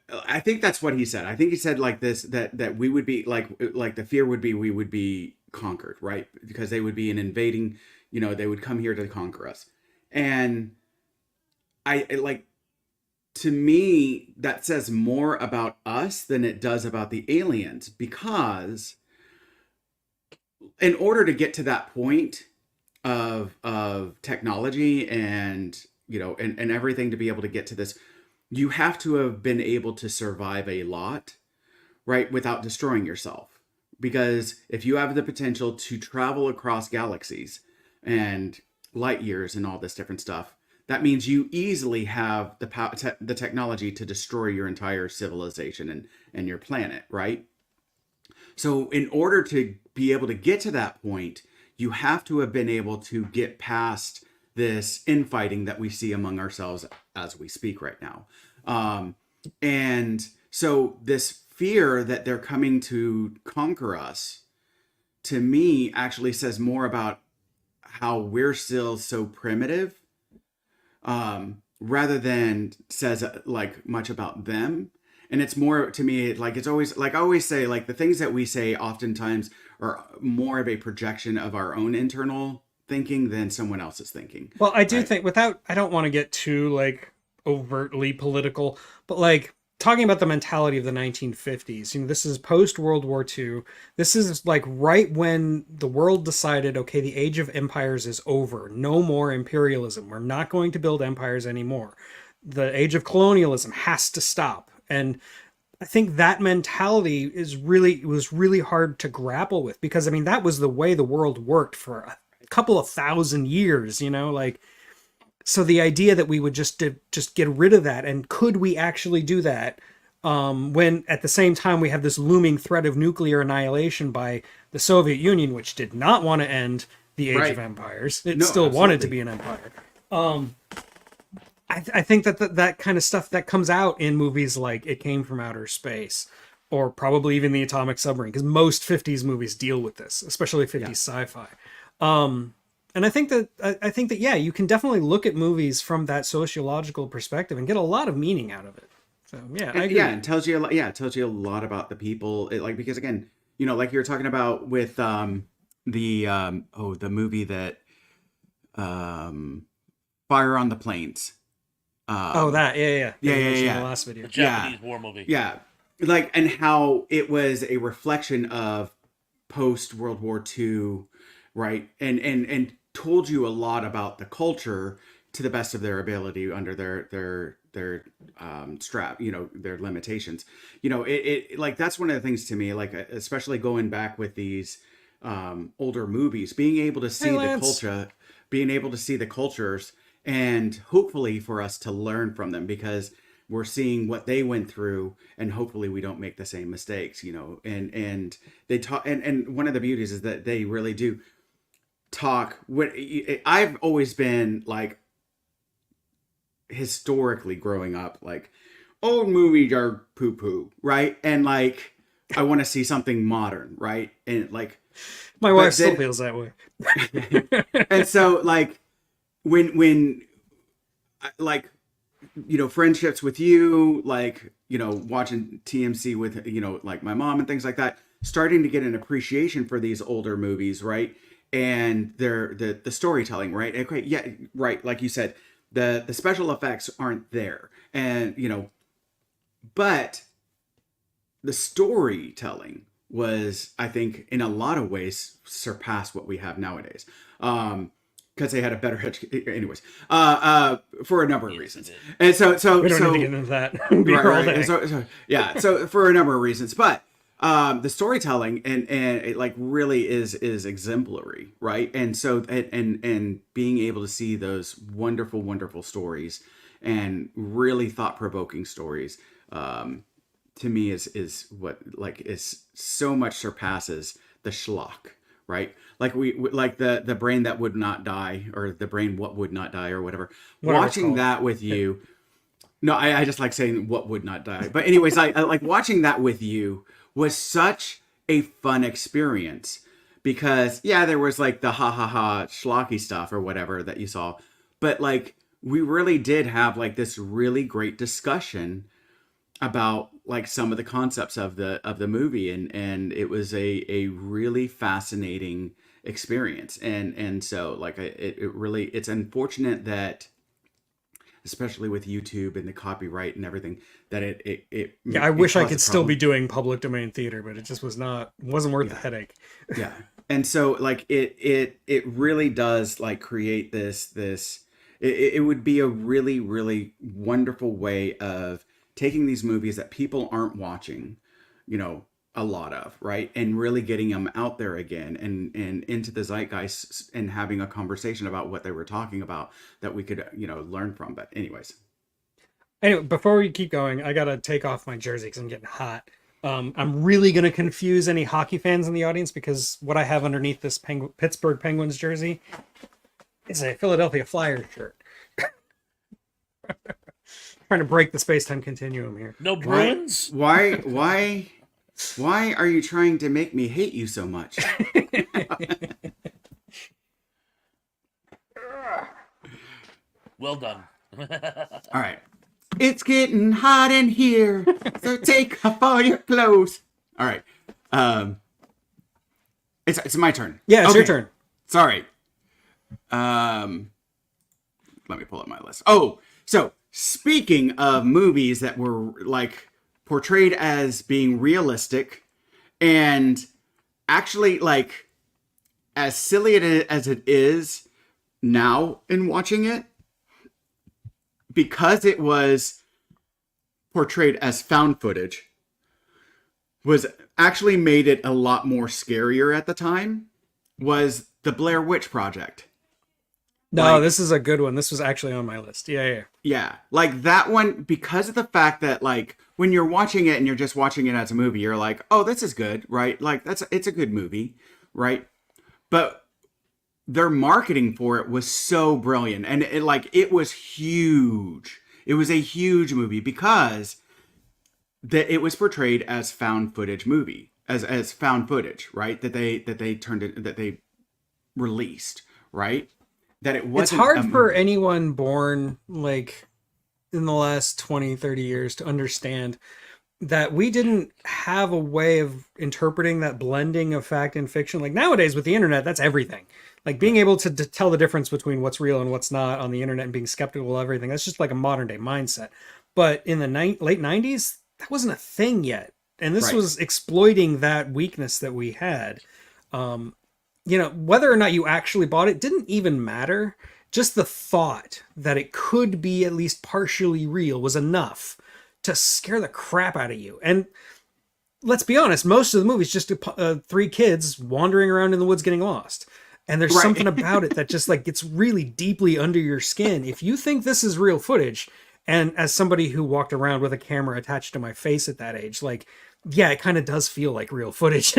I think that's what he said. I think he said like this, that we would be like the fear would be we would be conquered, right? Because they would be an invading, they would come here to conquer us. And I like, to me, that says more about us than it does about the aliens, because in order to get to that point of technology and and everything, to be able to get to this, you have to have been able to survive a lot, right, without destroying yourself. Because if you have the potential to travel across galaxies and light years and all this different stuff, that means you easily have the technology to destroy your entire civilization and your planet, right? So in order to be able to get to that point, you have to have been able to get past this infighting that we see among ourselves as we speak right now. And so this fear that they're coming to conquer us, to me, actually says more about how we're still so primitive, rather than says like much about them. And it's more, to me, like it's always, like I always say, like the things that we say oftentimes are more of a projection of our own internal thinking than someone else's thinking. Well, I do Right. think, I don't want to get too like overtly political, but like talking about the mentality of the 1950s, this is post World War II. This is like right when the world decided, okay, the age of empires is over. No more imperialism. We're not going to build empires anymore. The age of colonialism has to stop. And I think that mentality was really hard to grapple with, because I mean, that was the way the world worked for a couple of thousand years, like So the idea that we would just get rid of that, and could we actually do that, when at the same time we have this looming threat of nuclear annihilation by the Soviet Union, which did not want to end the Age Right. of Empires. It No, still wanted to absolutely. be an empire. I think that kind of stuff that comes out in movies like It Came from Outer Space, or probably even The Atomic Submarine, because most 50s movies deal with this, especially 50s sci-fi. And I think that yeah, you can definitely look at movies from that sociological perspective and get a lot of meaning out of it. So yeah, I agree. Yeah, it tells you a lot. Yeah, it tells you a lot about the people. Like because again, like you were talking about with the movie that Fire on the Plains. Oh, that yeah. Yeah, That you yeah, mentioned in yeah. the last video. The Japanese war movie. Yeah, like and how it was a reflection of post World War II, right? And told you a lot about the culture to the best of their ability under their strap, their limitations. It like that's one of the things to me, like especially going back with these older movies, being able to see the Lance. culture, being able to see the cultures, and hopefully for us to learn from them because we're seeing what they went through, and hopefully we don't make the same mistakes, and they talk, and one of the beauties is that they really do talk. What I've always been like historically growing up, like old movies are poo poo, right? And like I want to see something modern, right? And like My wife but still then- feels that way. and so like when like friendships with you, like watching TMC with like my mom and things like that, starting to get an appreciation for these older movies, right? And the storytelling, right? Okay, yeah, right, like you said, the special effects aren't there, and but the storytelling was, I think, in a lot of ways surpassed what we have nowadays. Because they had a better education, anyways, for a number of reasons. And so We don't need to get into that. We'll be here all day. So for a number of reasons, but the storytelling and it like really is exemplary, right? And so and being able to see those wonderful stories and really thought-provoking stories, to me is what like is so much surpasses the schlock, right? Like we like the brain that would not die, or the brain what would not die, or whatever. Whatever it's Watching called. that with you. No, I just like saying what would not die. But anyways, I like watching that with you was such a fun experience because yeah, there was like the ha schlocky stuff or whatever that you saw, but like we really did have like this really great discussion about like some of the concepts of the movie, and it was a really fascinating experience, and so like it really, it's unfortunate that, especially with YouTube and the copyright and everything, that it Yeah, I wish I caused a could still be problem. doing public domain theater, but it just wasn't worth the headache. Yeah, and so like it really does like create this it would be a really wonderful way of taking these movies that people aren't watching a lot of, right, and really getting them out there again and into the zeitgeist and having a conversation about what they were talking about that we could learn from. But anyways, Anyway, before we keep going, I gotta take off my jersey because I'm getting hot. I'm really gonna confuse any hockey fans in the audience because what I have underneath this Pittsburgh Penguins jersey is a Philadelphia Flyers shirt. Trying to break the space-time continuum here. No Bruins? why are you trying to make me hate you so much? Well done. All right. It's getting hot in here, so take off all your clothes. All right. It's my turn. Yeah, it's your Okay. turn. Sorry. Let me pull up my list. Oh, so speaking of movies that were like portrayed as being realistic and actually like as silly as it is now in watching it, because it was portrayed as found footage, was actually made it a lot more scarier at the time, was the Blair Witch Project. No, this is a good one. This was actually on my list. Yeah, yeah. Yeah, like that one, because of the fact that like when you're watching it and you're just watching it as a movie, you're like, oh, this is good, right? Like it's a good movie, right? But their marketing for it was so brilliant, and it was huge. It was a huge movie because that it was portrayed as found footage movie, as found footage, right? That they turned it, that they released, right? That it It's wasn't hard a for movie. anyone born like in the last 20, 30 years to understand that we didn't have a way of interpreting that blending of fact and fiction. Like nowadays with the internet, that's everything. Like being able to tell the difference between what's real and what's not on the internet and being skeptical of everything, that's just like a modern day mindset. But in the late 90s, that wasn't a thing yet. And this Right. was exploiting that weakness that we had. Um, whether or not you actually bought it didn't even matter. Just the thought that it could be at least partially real was enough to scare the crap out of you. And let's be honest, most of the movie's just three kids wandering around in the woods getting lost. And there's something Right. about it that just like gets really deeply under your skin. If you think this is real footage, and as somebody who walked around with a camera attached to my face at that age, like, yeah, it kind of does feel like real footage.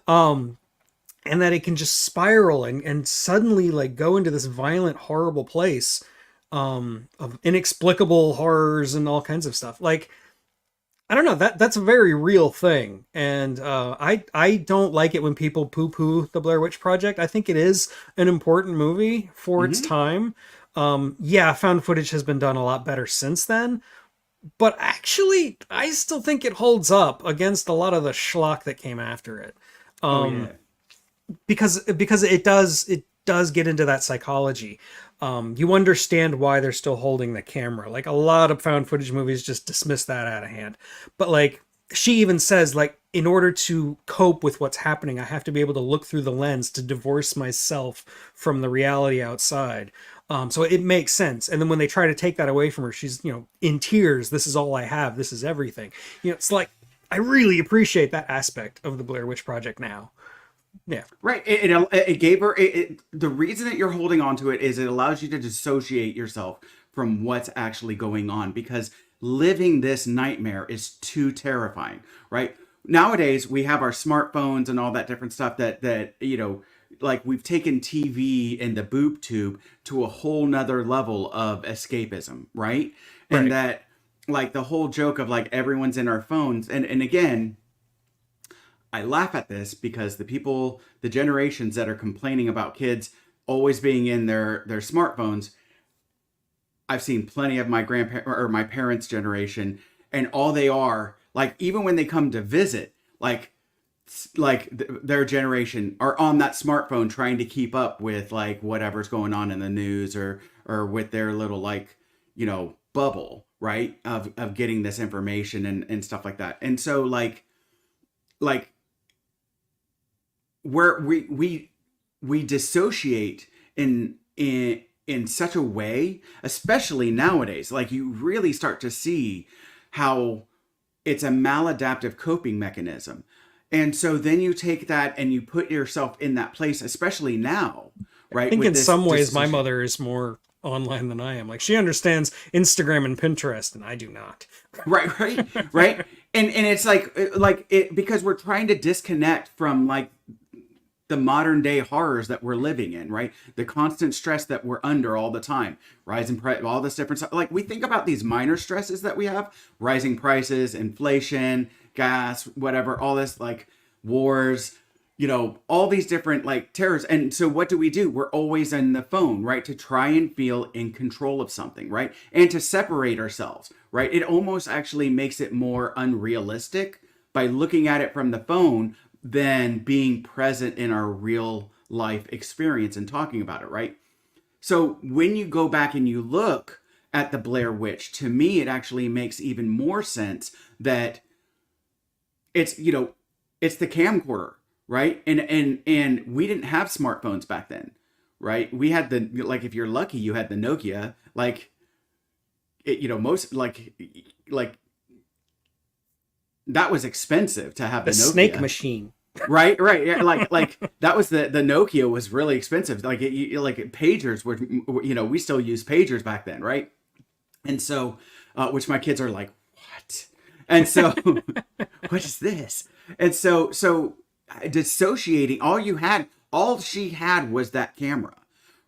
um, and that it can just spiral and suddenly like go into this violent, horrible place of inexplicable horrors and all kinds of stuff. Like, I don't know, that's a very real thing, and I don't like it when people poo poo the Blair Witch Project. I think it is an important movie for its Hmm. time. Yeah, found footage has been done a lot better since then, but actually, I still think it holds up against a lot of the schlock that came after it. Oh yeah. Because it does get into that psychology. You understand why they're still holding the camera. Like a lot of found footage movies just dismiss that out of hand. But like she even says, like, in order to cope with what's happening, I have to be able to look through the lens to divorce myself from the reality outside. So it makes sense. And then when they try to take that away from her, she's, in tears. This is all I have. This is everything. It's like I really appreciate that aspect of the Blair Witch Project now. Yeah. Right. It gave her the reason that you're holding on to it is it allows you to dissociate yourself from what's actually going on because living this nightmare is too terrifying, right? Nowadays we have our smartphones and all that different stuff that like we've taken TV and the boob tube to a whole nother level of escapism, right? And Right. that like the whole joke of like everyone's in our phones and again I laugh at this because the generations that are complaining about kids always being in their smartphones, I've seen plenty of my grandparents or my parents' generation, and all they are like, even when they come to visit, their generation are on that smartphone trying to keep up with like whatever's going on in the news or with their little like bubble, right, of getting this information and stuff like that. And so like where we dissociate in such a way, especially nowadays. Like you really start to see how it's a maladaptive coping mechanism. And so then you take that and you put yourself in that place, especially now, I right? think With in this some ways my dissociation. mother is more online than I am. Like she understands Instagram and Pinterest and I do not. Right, right, right. And it's like it because we're trying to disconnect from like the modern day horrors that we're living in, right? The constant stress that we're under all the time, rising price, all this different stuff. Like we think about these minor stresses that we have, rising prices, inflation, gas, whatever, all this like wars, all these different like terrors. And so what do? We're always on the phone, right? To try and feel in control of something, right? And to separate ourselves, right? It almost actually makes it more unrealistic by looking at it from the phone than being present in our real life experience and talking about it, right? So when you go back and you look at the Blair Witch, to me, it actually makes even more sense that it's the camcorder, right? And we didn't have smartphones back then, right? We had like if you're lucky, you had the Nokia, like most like that was expensive to have The the snake Nokia. machine. Right. Yeah, like that was the Nokia was really expensive. Like like pagers were, we still use pagers back then, right? And so, which my kids are like, what? And so, what is this? And so dissociating, all she had was that camera,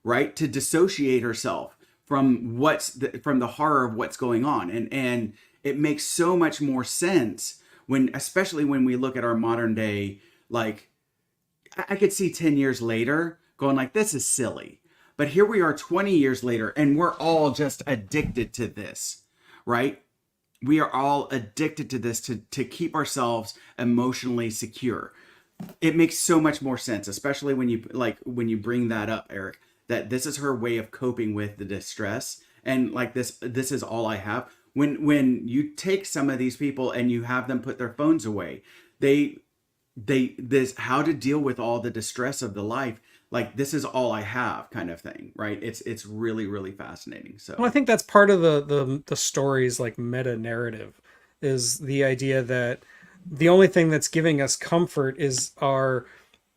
right? To dissociate herself from from the horror of what's going on. And it makes so much more sense especially when we look at our modern day, like, I could see 10 years later going like, this is silly. But here we are 20 years later, and we're all just addicted to this, right? We are all addicted to this to keep ourselves emotionally secure. It makes so much more sense, especially when you bring that up, Eric, that this is her way of coping with the distress. And like this is all I have. When you take some of these people and you have them put their phones away, this how to deal with all the distress of the life, like, this is all I have kind of thing, right? It's really, really fascinating. So Well, I think that's part of the story's like meta narrative, is the idea that the only thing that's giving us comfort is our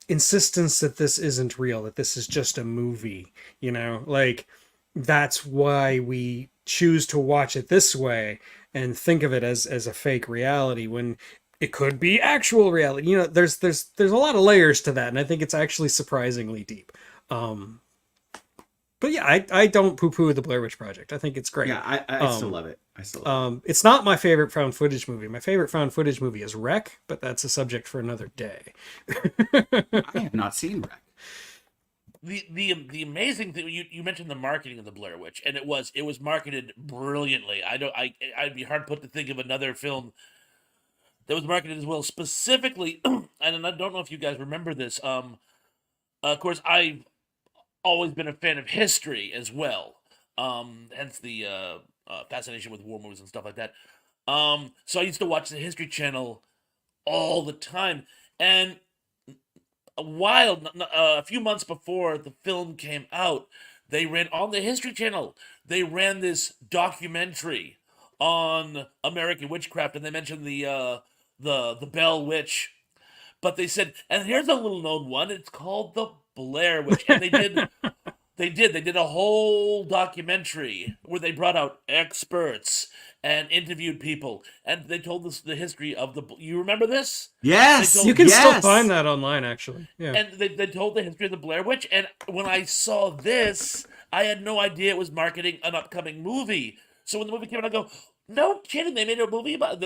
insistence that this isn't real, that this is just a movie, like, that's why we choose to watch it this way and think of it as a fake reality when it could be actual reality. There's a lot of layers to that, and I think it's actually surprisingly deep. But yeah, I don't poo-poo the Blair Witch Project. I think it's great. yeah, I still love it. It's not my favorite found footage movie. My favorite found footage movie is Wreck, but that's a subject for another day. I have not seen Wreck. The amazing thing, you mentioned the marketing of the Blair Witch, and it was marketed brilliantly. I'd be hard put to think of another film that was marketed as well. Specifically, and I don't know if you guys remember this. Of course, I've always been a fan of history as well. Hence the fascination with war movies and stuff like that. So I used to watch the History Channel all the time, and a few months before the film came out, they ran on the History Channel. They ran this documentary on American witchcraft, and they mentioned the Bell Witch, but they said, and here's a little known one. It's called the Blair Witch, and they did a whole documentary where they brought out experts and interviewed people, and they told us the history of you remember this? Yes, You can still yes. find that online, actually. Yeah. And they told the history of the Blair Witch, and when I saw this, I had no idea it was marketing an upcoming movie. So when the movie came out, I go, no kidding, they made a movie about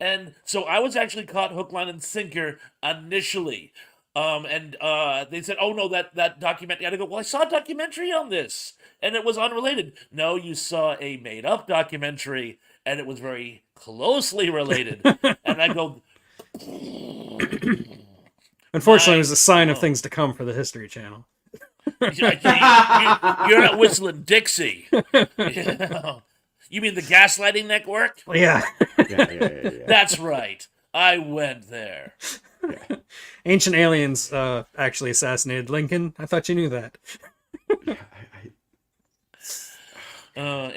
and so I was actually caught hook, line, and sinker initially. And they said, oh no, that documentary. And I go, well, I saw a documentary on this, and it was unrelated. No, you saw a made-up documentary, and it was very closely related. And I go, Unfortunately, it was a sign of things to come for the History Channel. you're not whistling Dixie. You mean the gaslighting network? Yeah. Yeah. That's right. I went there. Ancient aliens actually assassinated Lincoln. I thought you knew that. And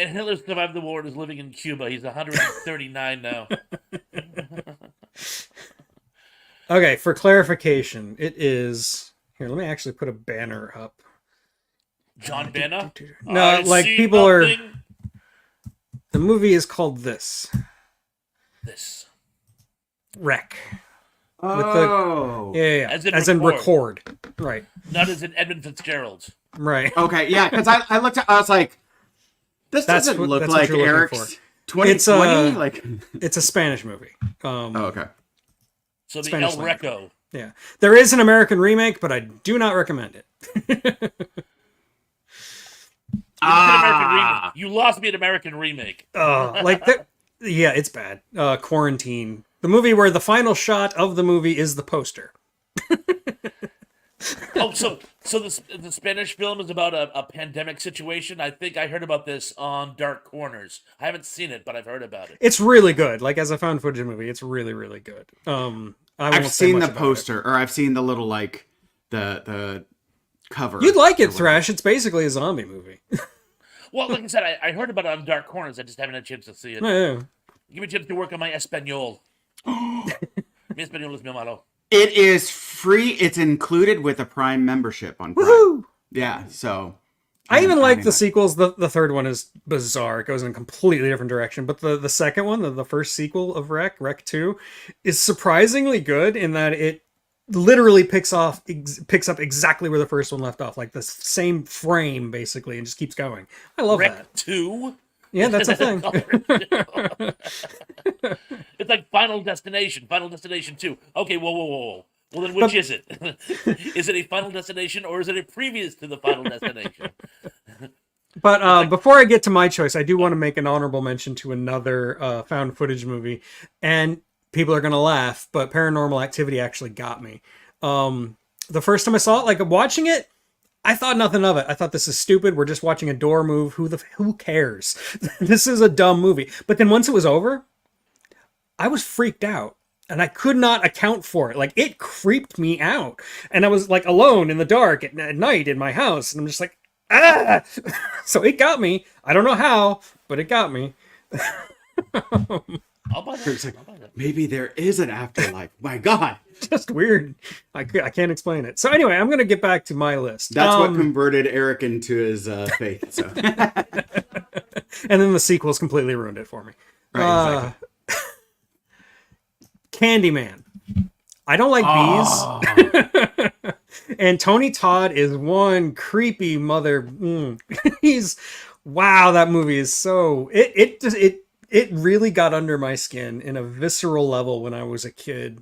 Hitler survived the war and is living in Cuba. He's 139 now. Okay, for clarification, it is... Here, let me actually put a banner up. John Benna? No, I like, see people are... nothing. The movie is called this. This. Wreck. Oh. Yeah. As in record. Right. Not as in Edmund Fitzgerald. Right. Okay, yeah, because I looked at, I was like, this doesn't look that's what like you're looking Eric's for. 2020. Like, It's a Spanish movie. oh, okay. So the Spanish El language. Reco. Yeah. There is an American remake, but I do not recommend it. You lost me at American remake. Yeah, it's bad. Quarantine. The movie where the final shot of the movie is the poster. Oh, so the Spanish film is about a pandemic situation. I think I heard about this on Dark Corners. I haven't seen it, but I've heard about it. It's really good. Like, as a found footage movie, it's really, really good. I've seen the poster, or I've seen the little, like, the cover. You'd like it, Thrash. It's basically a zombie movie. Well, like I said, I heard about it on Dark Corners. I just haven't had a chance to see it. Yeah. Give me a chance to work on my Espanol. Mi español es muy malo. It is free. It's included with a Prime membership on Prime. Woohoo! Yeah, so I even like adding the that. sequels. The third one is bizarre. It goes in a completely different direction. But the second one, the first sequel of Rec 2, is surprisingly good in that it literally picks up exactly where the first one left off, like the same frame basically, and just keeps going. I love Rec that. 2? Yeah, that's a thing. It's like Final Destination 2. Okay, whoa. Well, then which is it? Is it a Final Destination or is it a previous to the Final Destination? But before I get to my choice, I do want to make an honorable mention to another found footage movie, and people are gonna laugh, but Paranormal Activity actually got me. The first time I saw it, like watching it, I thought nothing of it. I thought, this is stupid. We're just watching a door move. Who cares? This is a dumb movie. But then once it was over, I was freaked out. And I could not account for it. Like, it creeped me out. And I was like alone in the dark at night in my house. And I'm just like, ah! So it got me. I don't know how, but it got me. I'll buy that. It's like, I'll buy that. maybe there is an afterlife. My God, Just weird. I can't explain it. So anyway, I'm going to get back to my list. that's what converted Eric into his faith. So And then the sequels completely ruined it for me. right, exactly. Candyman. I don't like bees. And Tony Todd is one creepy mother. He's wow. That movie is so it really got under my skin in a visceral level when I was a kid.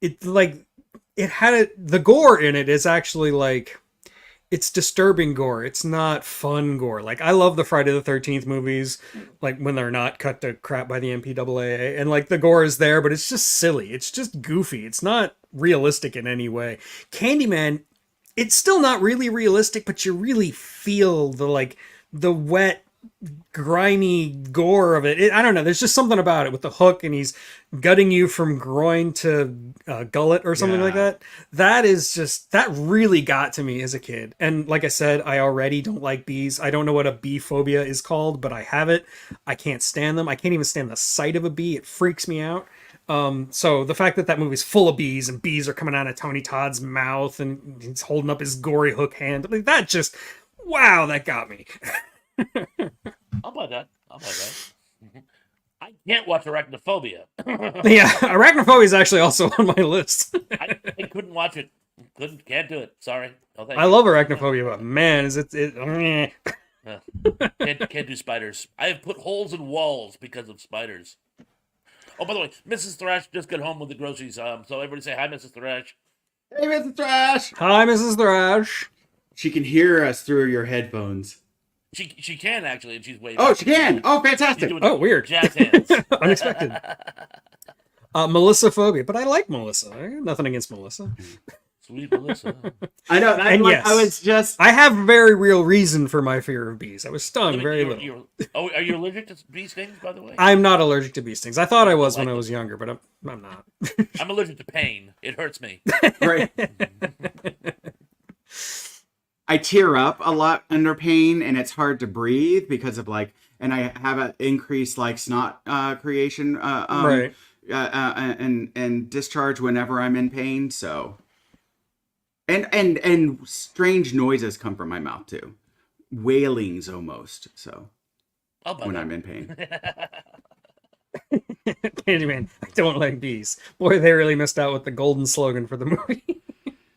The gore in it is actually like, it's disturbing gore. It's not fun gore. Like, I love the Friday the 13th movies, like when they're not cut to crap by the MPAA, and like the gore is there, but it's just silly. It's just goofy. It's not realistic in any way. Candyman, it's still not really realistic, but you really feel the wet, grimy gore of it. I don't know. There's just something about it with the hook, and he's gutting you from groin to gullet or something like that. That really got to me as a kid. And like I said, I already don't like bees. I don't know what a bee phobia is called, but I have it. I can't stand them. I can't even stand the sight of a bee. It freaks me out. So the fact that movie's full of bees and bees are coming out of Tony Todd's mouth and he's holding up his gory hook hand, like that just, wow, that got me. I'll buy that. I can't watch Arachnophobia. Yeah, Arachnophobia is actually also on my list. I couldn't watch it. Can't do it. Sorry. No, thank I you. love Arachnophobia, but man, is it Can't do spiders. I have put holes in walls because of spiders. Oh, by the way, Mrs. Thrash just got home with the groceries. So everybody say hi, Mrs. Thrash. Hey, Mr. Trash. Hi, Mrs. Thrash. She can hear us through your headphones. She can actually, and she's waving. Oh, she can. Oh, She's fantastic. doing Oh, weird. jazz hands. Unexpected. Melissa phobia, but I like Melissa. I got nothing against Melissa. Sweet Melissa. I know. And yes. I was just. I have very real reason for my fear of bees. I was stung very little. Are you allergic to bee stings, by the way? I'm not allergic to bee stings. I thought I was when I was younger, but I'm not. I'm allergic to pain. It hurts me. Right. I tear up a lot under pain, and it's hard to breathe because of and I have an increased snot creation, Right. And discharge whenever I'm in pain. So, and strange noises come from my mouth too, wailings almost. So I'll buy when that. I'm in pain. Candyman, I don't like bees. Boy, they really missed out with the golden slogan for the movie.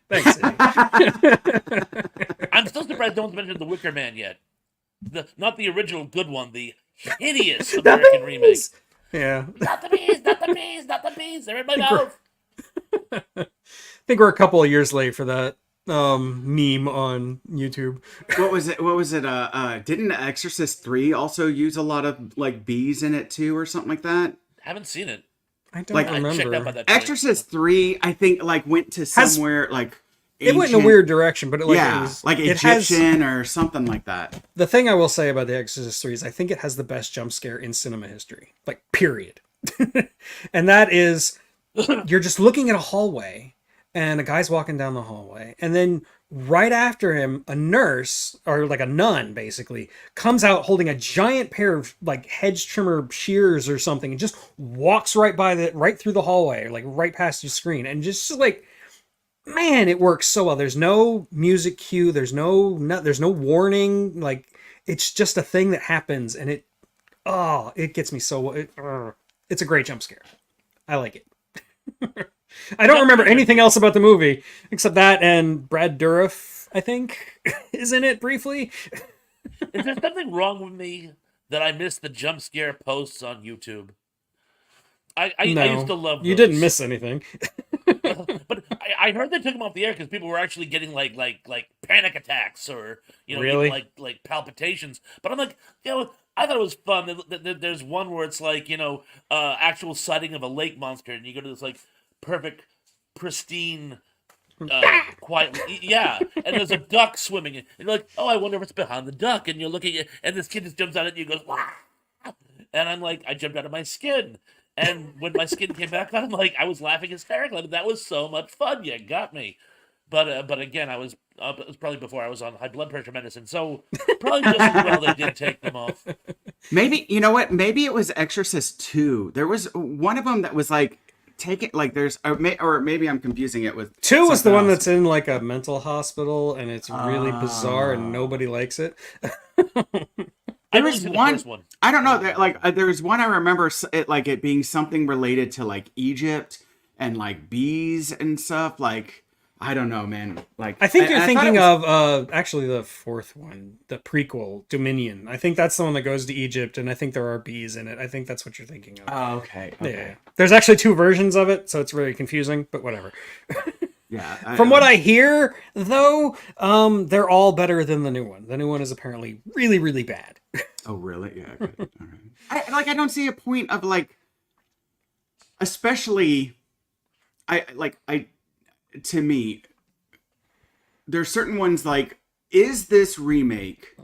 Thanks, Eddie. I'm still surprised no one's mentioned The Wicker Man yet. Not the original good one, the hideous American remake. bees! Yeah. Not the bees, not the bees, not the bees. They're in my mouth. I think we're a couple of years late for that meme on YouTube. What was it? Didn't Exorcist 3 also use a lot of bees in it too, or something like that? Haven't seen it. I don't I checked out by remember. that point. Exorcist 3, I think, went to somewhere It went in a ancient- weird direction, but it was it has- Egyptian or something like that. the thing I will say about The Exorcist 3 is I think it has the best jump scare in cinema history. Period. And that is, you're just looking at a hallway, and a guy's walking down the hallway, and then right after him, a nurse, or like a nun basically, comes out holding a giant pair of like hedge trimmer shears or something, and just walks right through the hallway, like right past your screen, and just like, man, it works so well. There's no music cue, there's no warning, like it's just a thing that happens, and it gets me it's a great jump scare. I like it. I don't remember anything else about the movie except that, and Brad Dourif, I think, is in it briefly. Is there something wrong with me that I missed the jump scare posts on YouTube? I used to love those. You didn't miss anything. But I heard they took them off the air because people were actually getting like panic attacks, or Really? even like palpitations. But I'm like, I thought it was fun. There's one where it's like actual sighting of a lake monster, and you go to this like perfect, pristine, quiet, yeah, and there's a duck swimming, and you're like, oh, I wonder what's behind the duck, and you're looking at, and this kid just jumps out at you and goes, wow, and I'm like, I jumped out of my skin. And when my skin came back on, I'm like, I was laughing hysterically. That was so much fun. You got me. But again, it was probably before I was on high blood pressure medicine, so probably just as well they did take them off. Maybe, you know what? Maybe it was Exorcist 2. There was one of them that was like taking, like there's, or maybe I'm confusing it with 2 was the something one else. that's in like a mental hospital, and it's really bizarre, and nobody likes it. I There only was seen the one. first one. I don't know. There was one I remember it being something related to like Egypt and like bees and stuff. Like I don't know, man. Like I think you're and I thought it thinking was- of actually the 4th one, the prequel, Dominion. I think that's the one that goes to Egypt, and I think there are bees in it. I think that's what you're thinking of. Oh, okay. Yeah. There's actually 2 versions of it, so it's really confusing, but whatever. Yeah. From what I hear, though, they're all better than the new one. The new one is apparently really, really bad. Oh, really? Yeah. Okay. All right. I don't see a point of like, especially, to me, there's certain ones like, is this remake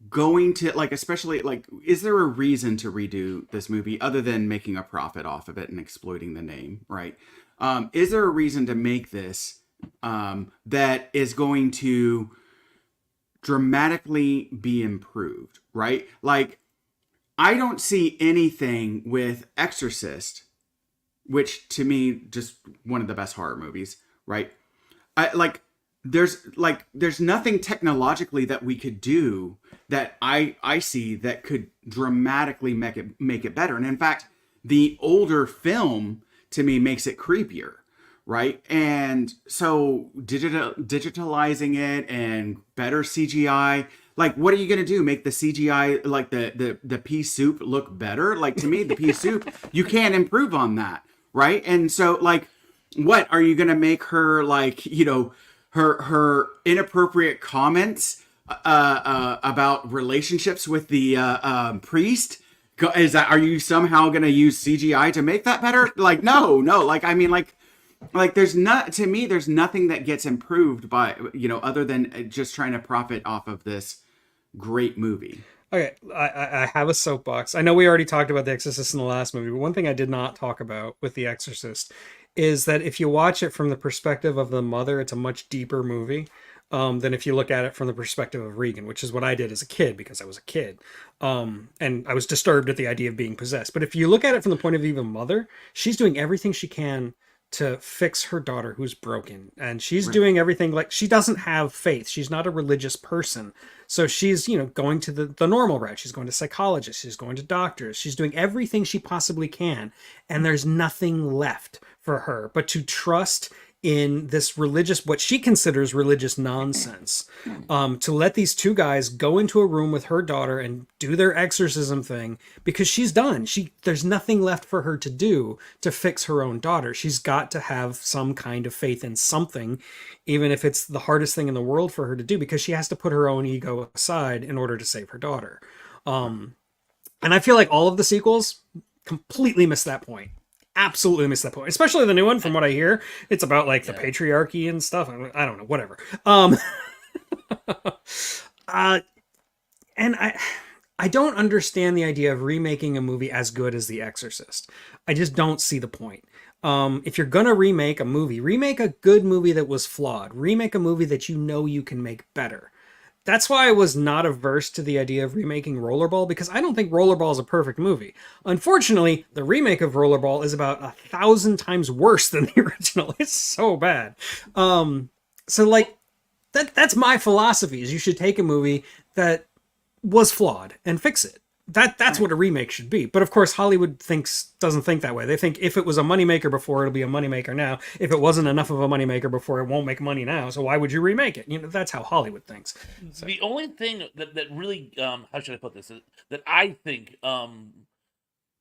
going to like, especially like, is there a reason to redo this movie other than making a profit off of it and exploiting the name, right? Is there a reason to make this that is going to dramatically be improved, right? Like, I don't see anything with Exorcist, which to me just one of the best horror movies, right? There's nothing technologically that we could do that I see that could dramatically make it better. And in fact, the older film to me makes it creepier, right? And so digitalizing it and better CGI, like what are you going to do? Make the CGI like the pea soup look better? Like to me, the pea soup, you can't improve on that, right? And so like, what are you going to make her like, her inappropriate comments about relationships with the priest? Are you somehow going to use CGI to make that better? Like, no. Like, I mean, like there's nothing that gets improved by, other than just trying to profit off of this great movie. Okay, I have a soapbox. I know we already talked about The Exorcist in the last movie, but one thing I did not talk about with The Exorcist is that if you watch it from the perspective of the mother, it's a much deeper movie than if you look at it from the perspective of Regan, which is what I did as a kid because I was a kid. And I was disturbed at the idea of being possessed. But if you look at it from the point of view of a mother, she's doing everything she can to fix her daughter who's broken, and she's doing everything. Like, she doesn't have faith, she's not a religious person, so she's going to the normal route. She's going to psychologists, she's going to doctors, she's doing everything she possibly can, and there's nothing left for her but to trust in this religious, what she considers religious nonsense, to let these 2 guys go into a room with her daughter and do their exorcism thing, because she's done. There's nothing left for her to do to fix her own daughter. She's got to have some kind of faith in something, even if it's the hardest thing in the world for her to do, because she has to put her own ego aside in order to save her daughter. And I feel like all of the sequels completely miss that point. Absolutely missed that point, especially the new one. From what I hear, it's about like the patriarchy and stuff. I don't know, whatever. And I don't understand the idea of remaking a movie as good as The Exorcist. I just don't see the point. If you're gonna remake a movie, remake a good movie that was flawed. Remake a movie that you know you can make better. That's why I was not averse to the idea of remaking Rollerball, because I don't think Rollerball is a perfect movie. Unfortunately, the remake of Rollerball is about 1,000 times worse than the original. It's so bad. So like that's my philosophy: is you should take a movie that was flawed and fix it. That's what a remake should be. But of course, Hollywood doesn't think that way. They think if it was a moneymaker before, it'll be a moneymaker now. If it wasn't enough of a moneymaker before, it won't make money now. So why would you remake it? That's how Hollywood thinks. So. The only thing that really how should I put this, that I think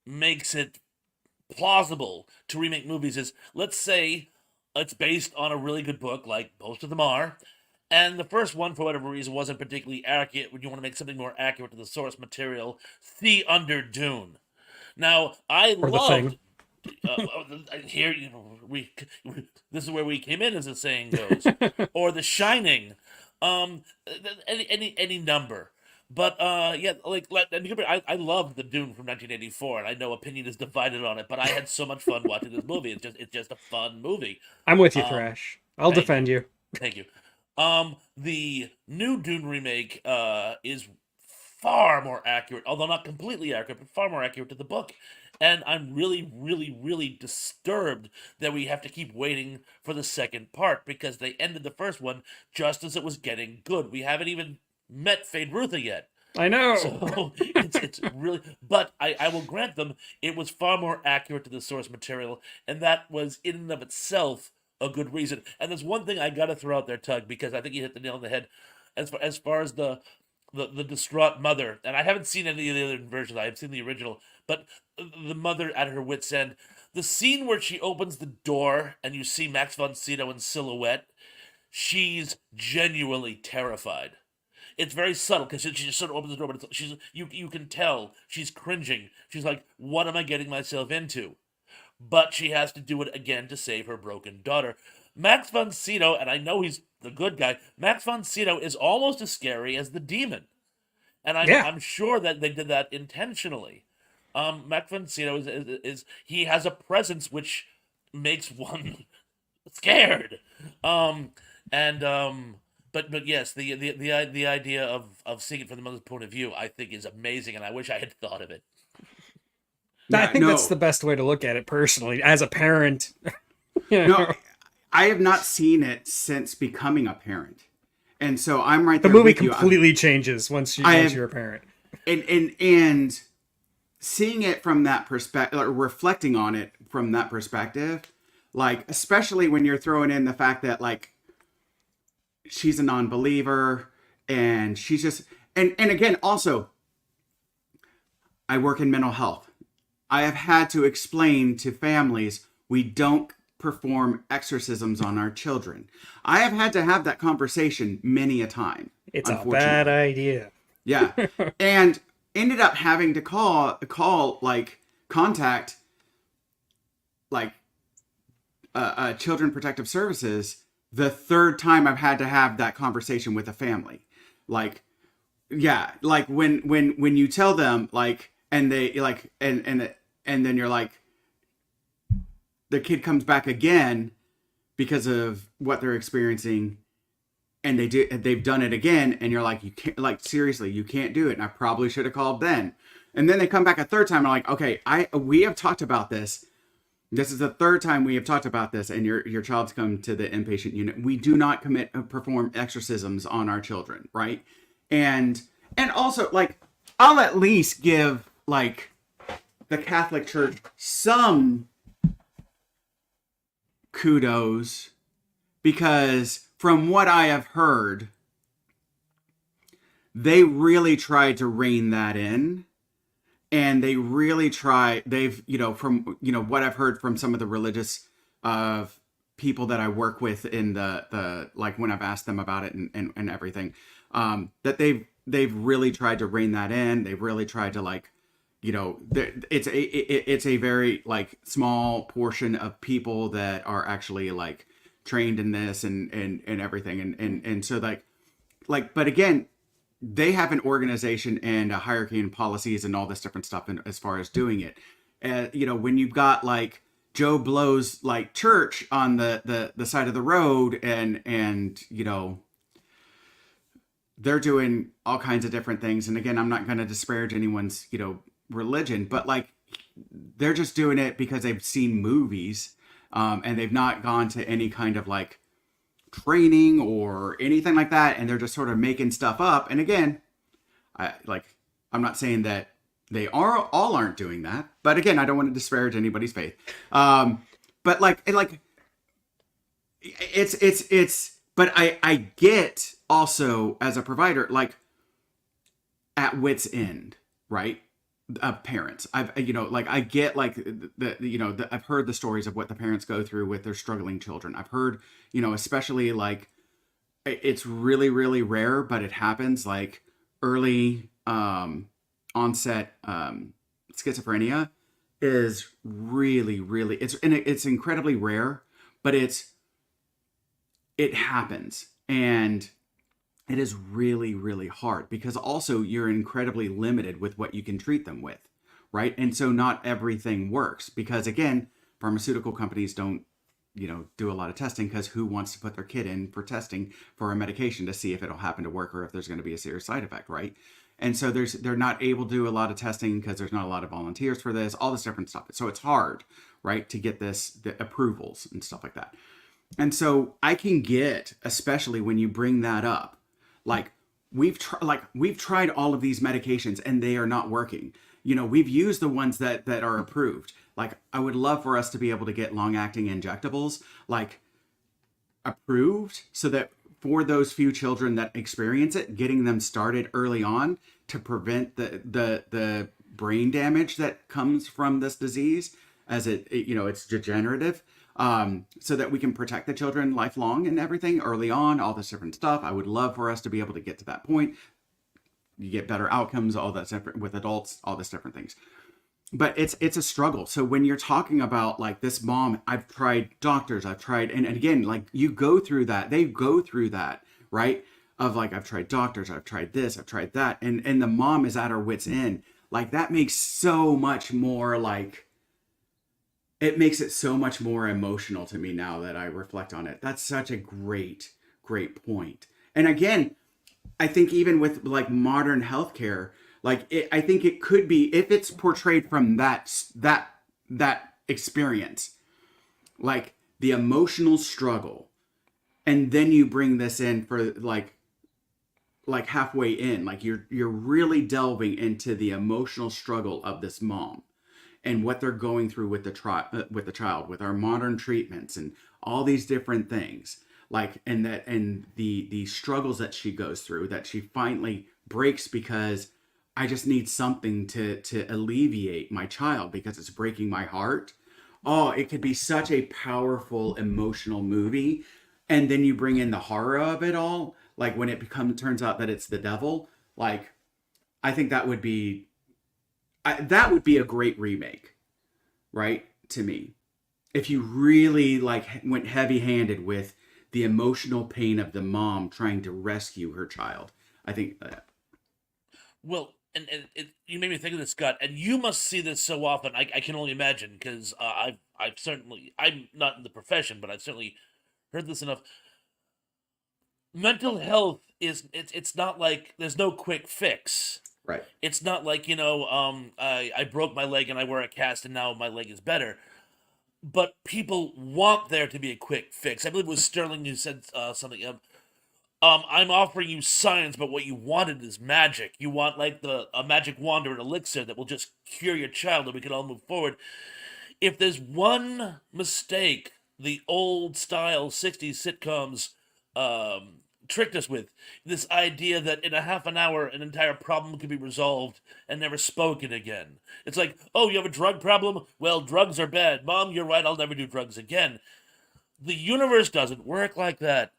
makes it plausible to remake movies is, let's say it's based on a really good book, like most of them are, and the first one, for whatever reason, wasn't particularly accurate. When you want to make something more accurate to the source material, see under Dune. Now, I Or The loved. Thing. Here, this is where we came in, as the saying goes, or The Shining, any number. But yeah, and I loved the Dune from 1984, and I know opinion is divided on it. But I had so much fun watching this movie. It's just a fun movie. I'm with you, Thrash. I'll thank defend you. Thank you. The new Dune remake is far more accurate, although not completely accurate, but far more accurate to the book. And I'm really, really, really disturbed that we have to keep waiting for the second part, because they ended the first one just as it was getting good. We haven't even met Feyd-Rautha yet. I know. So it's really, but I will grant them, it was far more accurate to the source material, and that was in and of itself a good reason. And there's one thing I gotta throw out there, Tug, because I think you hit the nail on the head. As far as the distraught mother, and I haven't seen any of the other versions. I have seen the original, but the mother at her wit's end. The scene where she opens the door and you see Max von Sydow in silhouette, she's genuinely terrified. It's very subtle, because she just sort of opens the door, but you can tell she's cringing. She's like, "What am I getting myself into?" But she has to do it again to save her broken daughter. Max von Sydow, and I know he's the good guy, Max von Sydow is almost as scary as the demon. And I'm sure that they did that intentionally. Max von Sydow is he has a presence which makes one scared. But yes, the idea of seeing it from the mother's point of view, I think, is amazing, and I wish I had thought of it. I think that's the best way to look at it personally, as a parent. No, I have not seen it since becoming a parent, and so I'm right The there. movie with you. completely changes once you're a parent. And seeing it from that perspective, or reflecting on it from that perspective, like especially when you're throwing in the fact that like she's a non-believer and she's just and again also, I work in mental health. I have had to explain to families we don't perform exorcisms on our children. I have had to have that conversation many a time. It's a bad idea. Yeah. And ended up having to contact Children Protective Services the third time I've had to have that conversation with a family. Like, yeah, like when you tell them like, and they like, and then you're like, the kid comes back again because of what they're experiencing, and they've done it again, and you're like, you can't, like, seriously, you can't do it. And I probably should have called then. And then they come back a third time, and I'm like, okay, we have talked about this. This is the third time we have talked about this, and your child's come to the inpatient unit. We do not perform exorcisms on our children, right? And also, like, I'll at least give like the Catholic Church some kudos, because from what I have heard, they really tried to rein that in. And they really try, from what I've heard from some of the religious people that I work with in the like when I've asked them about it and everything, that they've really tried to rein that in. They've really tried to it's a very like small portion of people that are actually like trained in this and everything. And so like, but again, they have an organization and a hierarchy and policies and all this different stuff as far as doing it. And, when you've got like Joe Blow's like church on the side of the road, and they're doing all kinds of different things. And again, I'm not going to disparage anyone's religion, but like they're just doing it because they've seen movies, and they've not gone to any kind of like training or anything like that, and they're just sort of making stuff up. And again, I'm not saying that they aren't doing that, but again, I don't want to disparage anybody's faith. But but I get also as a provider, like at wit's end, right? Of parents. I get like I've heard the stories of what the parents go through with their struggling children. I've heard, especially like it's really, really rare, but it happens, like early onset schizophrenia is really, really, it's incredibly rare, but it happens. And it is really, really hard because also you're incredibly limited with what you can treat them with, right? And so not everything works because, again, pharmaceutical companies don't, do a lot of testing, because who wants to put their kid in for testing for a medication to see if it'll happen to work or if there's going to be a serious side effect, right? And so they're not able to do a lot of testing because there's not a lot of volunteers for this, all this different stuff. So it's hard, right, to get the approvals and stuff like that. And so I can get, especially when you bring that up, like we've tried all of these medications and they are not working. We've used the ones that are approved. Like I would love for us to be able to get long-acting injectables like approved, so that for those few children that experience it, getting them started early on to prevent the brain damage that comes from this disease, as it's degenerative. So that we can protect the children lifelong and everything early on, all this different stuff. I would love for us to be able to get to that point. You get better outcomes, all that different with adults, all this different things. But it's a struggle. So when you're talking about like this mom, I've tried doctors, and again, like you go through that, they go through that, right? Of like, I've tried doctors, I've tried this, I've tried that. And the mom is at her wit's end. Like that makes so much more like, it makes it so much more emotional to me now that I reflect on it. That's such a great, great point. And again, I think even with like modern healthcare, I think it could be, if it's portrayed from that experience, like the emotional struggle, and then you bring this in for like halfway in, like you're really delving into the emotional struggle of this mom and what they're going through with the child, with our modern treatments and all these different things, like, and the struggles that she goes through, that she finally breaks because I just need something to alleviate my child because it's breaking my heart. Oh, it could be such a powerful emotional movie. And then you bring in the horror of it all, like when it turns out that it's the devil. Like, I think that would be a great remake, right? To me, if you really like went heavy-handed with the emotional pain of the mom trying to rescue her child, I think. Well, and you made me think of this, Scott, and you must see this so often. I can only imagine, because I've certainly, I'm not in the profession, but I've certainly heard this enough. Mental health it's not like there's no quick fix. Right. It's not like, I broke my leg and I wear a cast and now my leg is better. But people want there to be a quick fix. I believe it was Sterling who said something. I'm offering you science, but what you wanted is magic. You want like a magic wand or an elixir that will just cure your child and we can all move forward. If there's one mistake the old style 60s sitcoms tricked us with, this idea that in a half an hour an entire problem could be resolved and never spoken again. It's like, oh, you have a drug problem? Well, drugs are bad. Mom, you're right, I'll never do drugs again. The universe doesn't work like that.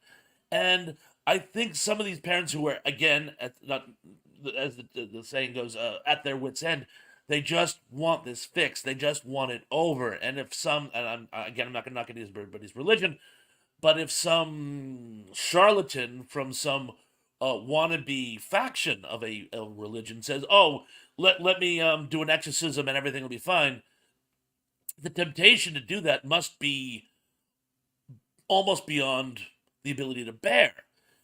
And I think some of these parents who are, again, not as the saying goes, at their wits' end, they just want this fix. They just want it over. And if some, and I'm not going to knock anybody's religion, but if some charlatan from some wannabe faction of a religion says, "Oh, let me do an exorcism and everything will be fine," the temptation to do that must be almost beyond the ability to bear.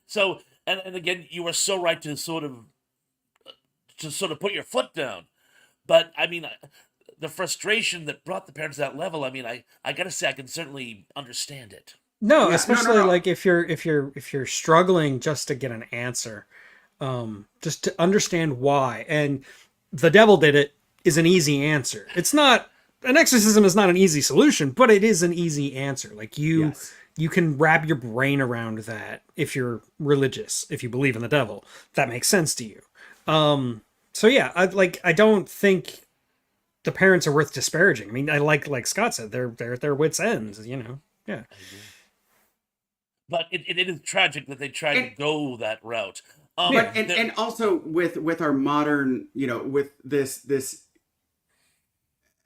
So, and again, you are so right to sort of put your foot down. But I mean, the frustration that brought the parents to that level. I mean, I gotta say, I can certainly understand it. No, Yeah, especially no. like if you're struggling just to get an answer, just to understand why. And the devil did it is an easy answer. It's not an exorcism is not an easy solution, but it is an easy answer. Like Yes. you can wrap your brain around that if you're religious, if you believe in the devil. That makes sense to you. So yeah, I don't think the parents are worth disparaging. I mean, I like Scott said, they're at their wits' ends, you know. Yeah. But it is tragic that they tried to And, go that route. but There, and also with our modern, with this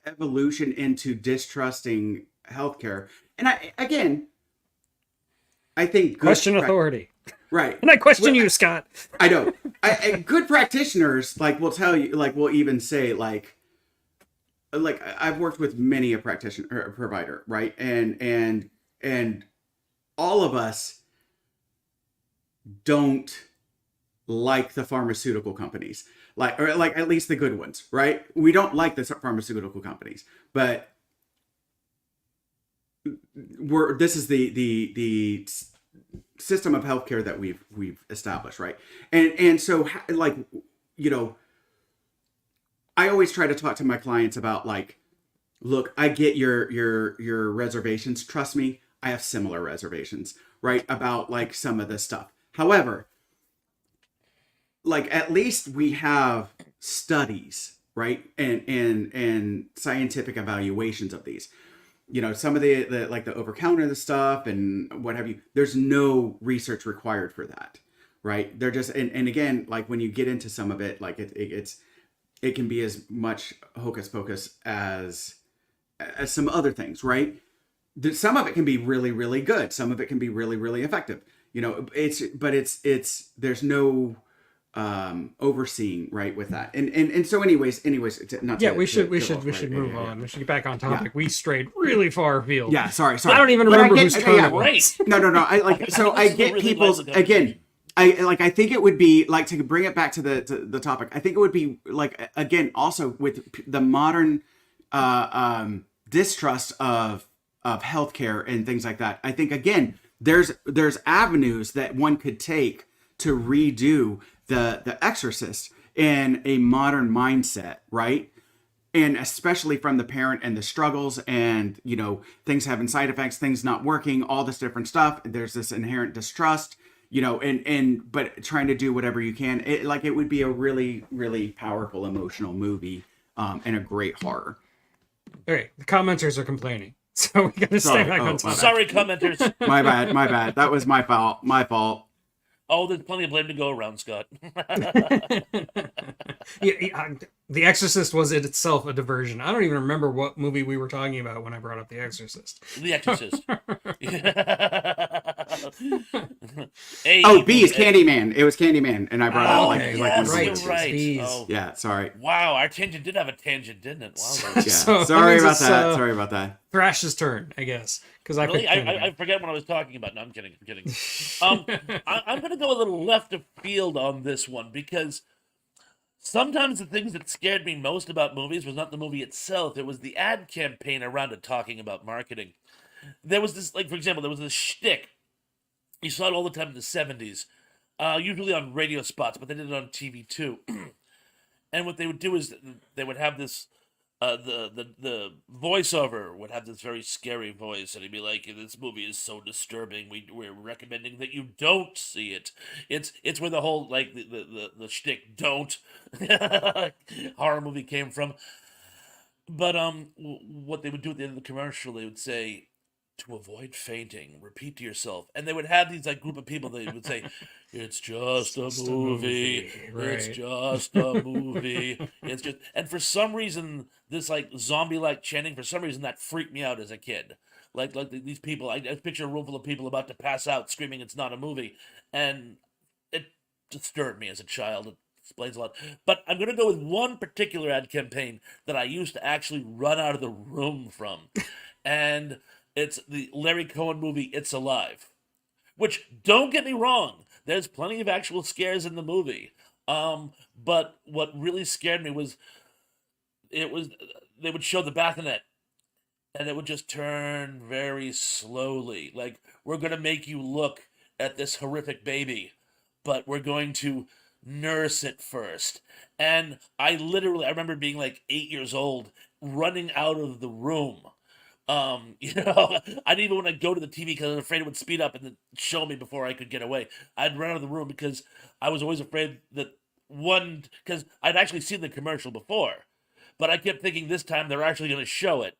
evolution into distrusting healthcare, and I think Question authority. right. And I question Well, you, Scott. I know. Good practitioners will tell you, will even say I've worked with many a practitioner or a provider, right? And all of us don't like the pharmaceutical companies, or at least the good ones, right? We don't like the pharmaceutical companies, but this is the system of healthcare that we've established, right? And so you know I always try to talk to my clients about look, I get your reservations. Trust me, I have similar reservations, right? About some of this stuff. However, at least we have studies, right? And scientific evaluations of these. Some of the over counter stuff and what have you. There's no research required for that, right? They're just and again, when you get into some of it, it can be as much hocus pocus as some other things, right? Some of it can be really, really good. Some of it can be really, really effective. It's there's no overseeing, right, with that. And so anyways, not Yeah, to, we should to we get should off, we right? should Yeah, move yeah, yeah. on. We should get back on topic. Yeah. We strayed really far afield. Yeah, sorry. I don't even But remember get, whose yeah, turn yeah. it was. No. So I this is a get really people's lively again. conversation. I think it would be to bring it back to the topic. I think it would be again also with the modern distrust of healthcare and things like that. I think again there's avenues that one could take to redo the Exorcist in a modern mindset, right? And especially from the parent and the struggles and things having side effects, things not working, all this different stuff. There's this inherent distrust, and but trying to do whatever you can. It would be a really, really powerful emotional movie, and a great horror. All right, the commenters are complaining, so we gotta stay Sorry. back Oh, on my topic. Sorry, commenters. My bad. That was my fault. My fault. Oh, there's plenty of blame to go around, Scott. The Exorcist was it itself a diversion. I don't even remember what movie we were talking about when I brought up The Exorcist. The Exorcist. Oh, Bees, Candyman. It was Candyman, and I brought Oh, out okay, yes, one right, you're of the right. Bees. Oh, Yeah, sorry. wow, our tangent did have a tangent, didn't it? Wow. Yeah, So, that sorry means about it's, that. Sorry about that. Thrash's turn, I guess, because I Really? picked Candyman. I forget what I was talking about. No, I'm kidding. I'm kidding. I'm going to go a little left of field on this one because sometimes the things that scared me most about movies was not the movie itself. It was the ad campaign around it talking about marketing. There was this, for example, there was this shtick. You saw it all the time in the 70s, usually on radio spots, but they did it on TV too. And what they would do is they would have this the voiceover would have this very scary voice, and he'd be like, "This movie is so disturbing. We're recommending that you don't see it." It's where the whole the shtick "don't" horror movie came from. But what they would do at the end of the commercial, they would say, "To avoid fainting, repeat to yourself," and they would have these group of people that would say, "It's just a Just a movie. movie, It's right." just a movie. It's just." And for some reason, this zombie-like chanting, for some reason, that freaked me out as a kid. These people, I picture a room full of people about to pass out, screaming, "It's not a movie," and it disturbed me as a child. It explains a lot. But I'm gonna go with one particular ad campaign that I used to actually run out of the room from, and it's the Larry Cohen movie "It's Alive." Which, don't get me wrong, there's plenty of actual scares in the movie. But what really scared me was it was they would show the bassinet and it would just turn very slowly. Like, we're gonna make you look at this horrific baby, but we're going to nurse it first. And I remember being like 8 years old, running out of the room. I didn't even want to go to the TV because I was afraid it would speed up and then show me before I could get away. I'd run out of the room because I was always afraid that because I'd actually seen the commercial before, but I kept thinking this time they're actually going to show it.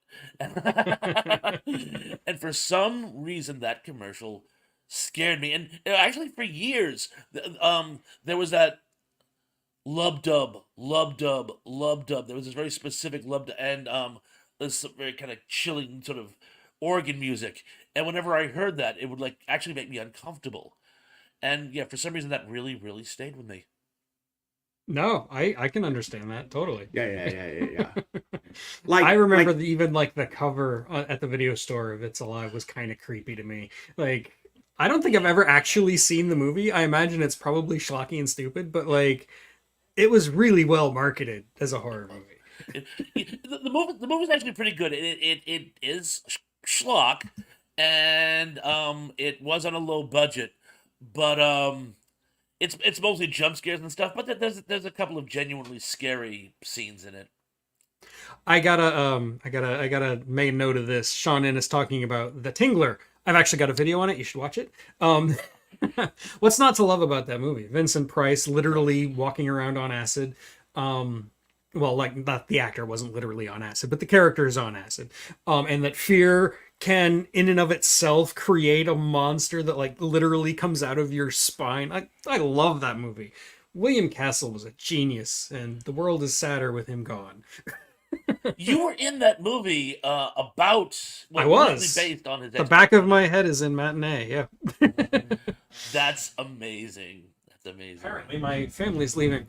And for some reason, that commercial scared me. And actually, for years, there was that lub dub, lub dub, lub dub. There was this very specific lub dub, and this very kind of chilling sort of organ music. And whenever I heard that, it would like actually make me uncomfortable. And yeah, for some reason, that really, really stayed with me. No, I can understand that totally. Yeah. I remember like, even like the cover at the video store of It's Alive was kind of creepy to me. Like, I don't think I've ever actually seen the movie. I imagine it's probably schlocky and stupid, but like, it was really well marketed as a horror movie. The movie's actually pretty good. It is schlock, and it was on a low budget, but it's mostly jump scares and stuff. But there's a couple of genuinely scary scenes in it. I gotta make a note of this. Sean is talking about The Tingler. I've actually got a video on it. You should watch it. What's not to love about that movie? Vincent Price literally walking around on acid. Well, like, not the actor wasn't literally on acid, but the character is on acid. And that fear can, in and of itself, create a monster that like literally comes out of your spine. I love that movie. William Castle was a genius, and the world is sadder with him gone. You were in that movie about I was loosely based on his. The back of my head is in Matinee. Yeah. That's amazing. That's amazing. Apparently, my family's leaving.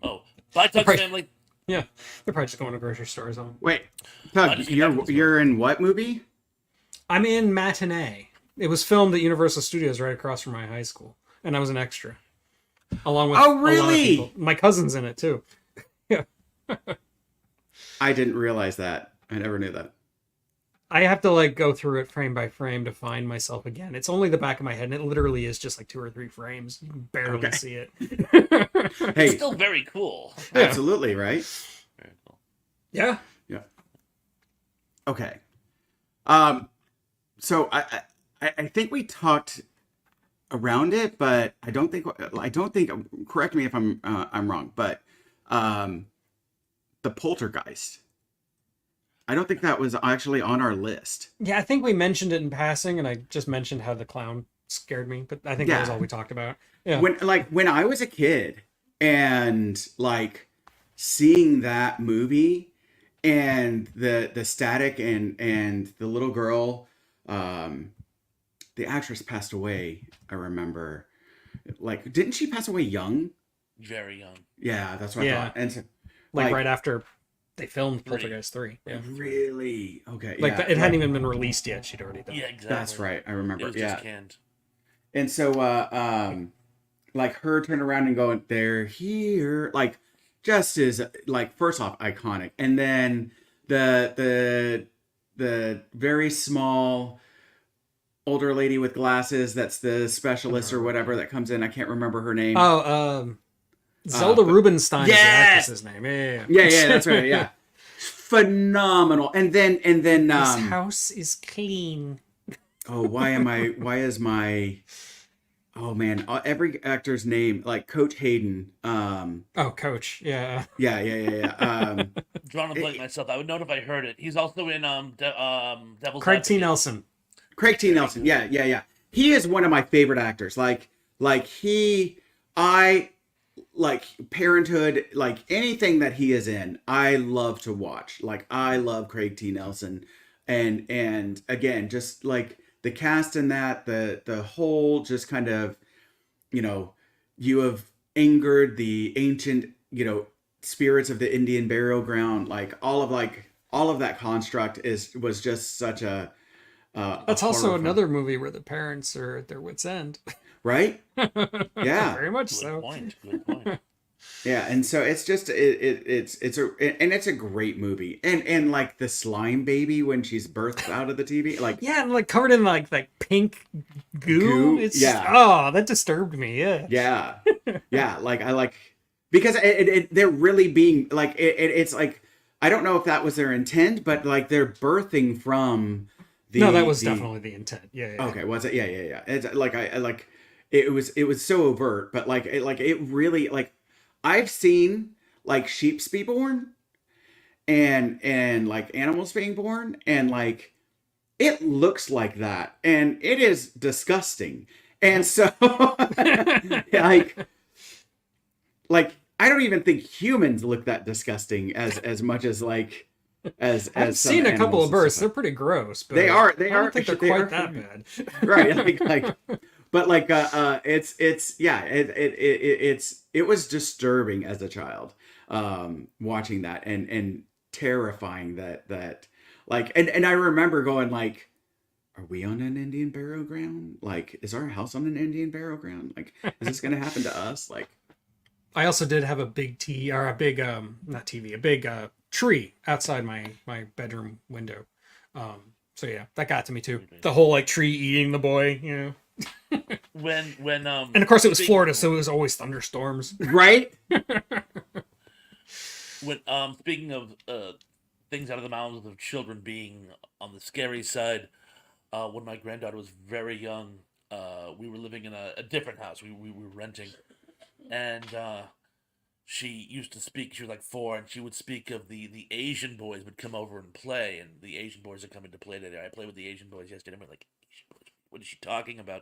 Oh, bye, Tug's Right. family. Yeah, they're probably just going to grocery stores. wait, I Tug, just came back from the you're in what movie? I'm in Matinee. It was filmed at Universal Studios right across from my high school, and I was an extra, along with Oh, a lot of really? people. My cousin's in it too. Yeah, I didn't realize that. I never knew that. I have to like go through it frame by frame to find myself again. It's only the back of my head, and it literally is just like 2 or 3 frames. You can barely Okay. see it. It's Hey, still very cool. absolutely right. Very cool. Yeah. Yeah. Okay. So I think we talked around it, but I don't think. Correct me if I'm wrong, but the Poltergeist. I don't think that was actually on our list. Yeah, I think we mentioned it in passing, and I just mentioned how the clown scared me, but I think that was Yeah. all we talked about. Yeah. When I was a kid and like seeing that movie and the static and the little girl, the actress passed away. I remember, like, didn't she pass away young? Very young. Yeah, that's what I Yeah. thought. And so, like right after they filmed 3. Poltergeist 3. Yeah. really, okay, Like yeah, it hadn't even been released yet. She'd already done Yeah, it. exactly. that's right. I It remember. was Yeah, just canned. and so like her turning around and going, "They're here," like just is like first off iconic, and then the very small older lady with glasses that's the specialist or whatever that comes in. I can't remember her name. Oh, Zelda but- Rubinstein is the Yes! actress's name. Yeah. Yeah, that's right. Yeah, phenomenal. And then This house is clean. oh, why is my oh man, every actor's name like Coach Hayden. Oh, Coach. Yeah. Yeah. Drawing a blank myself. I would know it if I heard it. He's also in Devil's Craig T. Advocate. Nelson. Craig T. Nelson. Yeah. He is one of my favorite actors. Like Parenthood, like anything that he is in, I love to watch. Like I love Craig T. Nelson, and again, just like the cast in that, the whole just kind of, you have angered the ancient, spirits of the Indian burial ground. All of that construct was just such a That's also horrifying, another movie where the parents are at their wits' end. right? Yeah. Very much Good so. point. Good point. Yeah, and so it's just it's a great movie, and like the slime baby when she's birthed out of the TV, like Yeah, and like covered in like pink goo. Goo, It's yeah. oh, that disturbed me. Yeah. yeah, like I like because they're really being like it's like I don't know if that was their intent, but like they're birthing from the No, that was definitely the intent. Yeah. Yeah. okay, was it? Yeah. It's like I like it was so overt, but it really like I've seen like sheeps be born and like animals being born and like it looks like that and it is disgusting. And so like I don't even think humans look that disgusting as much as like as I've some seen a couple animals of and births. stuff They're like pretty gross. But They are- I don't think they're they quite are that pretty- bad. right but like it's yeah it was disturbing as a child watching that and terrifying that like and I remember going like are we on an Indian burial ground? Like is our house on an Indian burial ground? Like is this gonna happen to us? Like I also did have a big a big not TV, a big tree outside my bedroom window. So yeah, that got to me too. The whole like tree eating the boy, you know. When And of course it was speak- Florida, so it was always thunderstorms. right? When speaking of things out of the mouths of children being on the scary side, when my granddaughter was very young, we were living in a different house. We were renting, and she used to speak. She was like 4, and she would speak of the Asian boys would come over and play, and the Asian boys are coming to play today. I played with the Asian boys yesterday. And we're like, Asian boys, what is she talking about?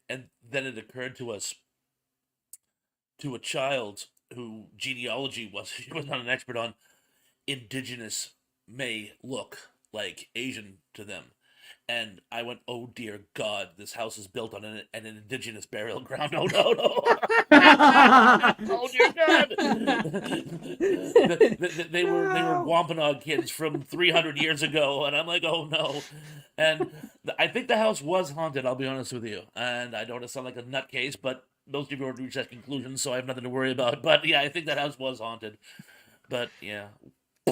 And then it occurred to us, to a child who genealogy was she was not an expert on, indigenous may look like Asian to them. And I went, oh dear God, this house is built on an indigenous burial ground. Oh no, no. Oh dear God. They were Wampanoag kids from 300 years ago. And I'm like, oh no. And I think the house was haunted, I'll be honest with you. And I don't want to sound like a nutcase, but most people have reached that conclusion, so I have nothing to worry about. But yeah, I think that house was haunted. But yeah.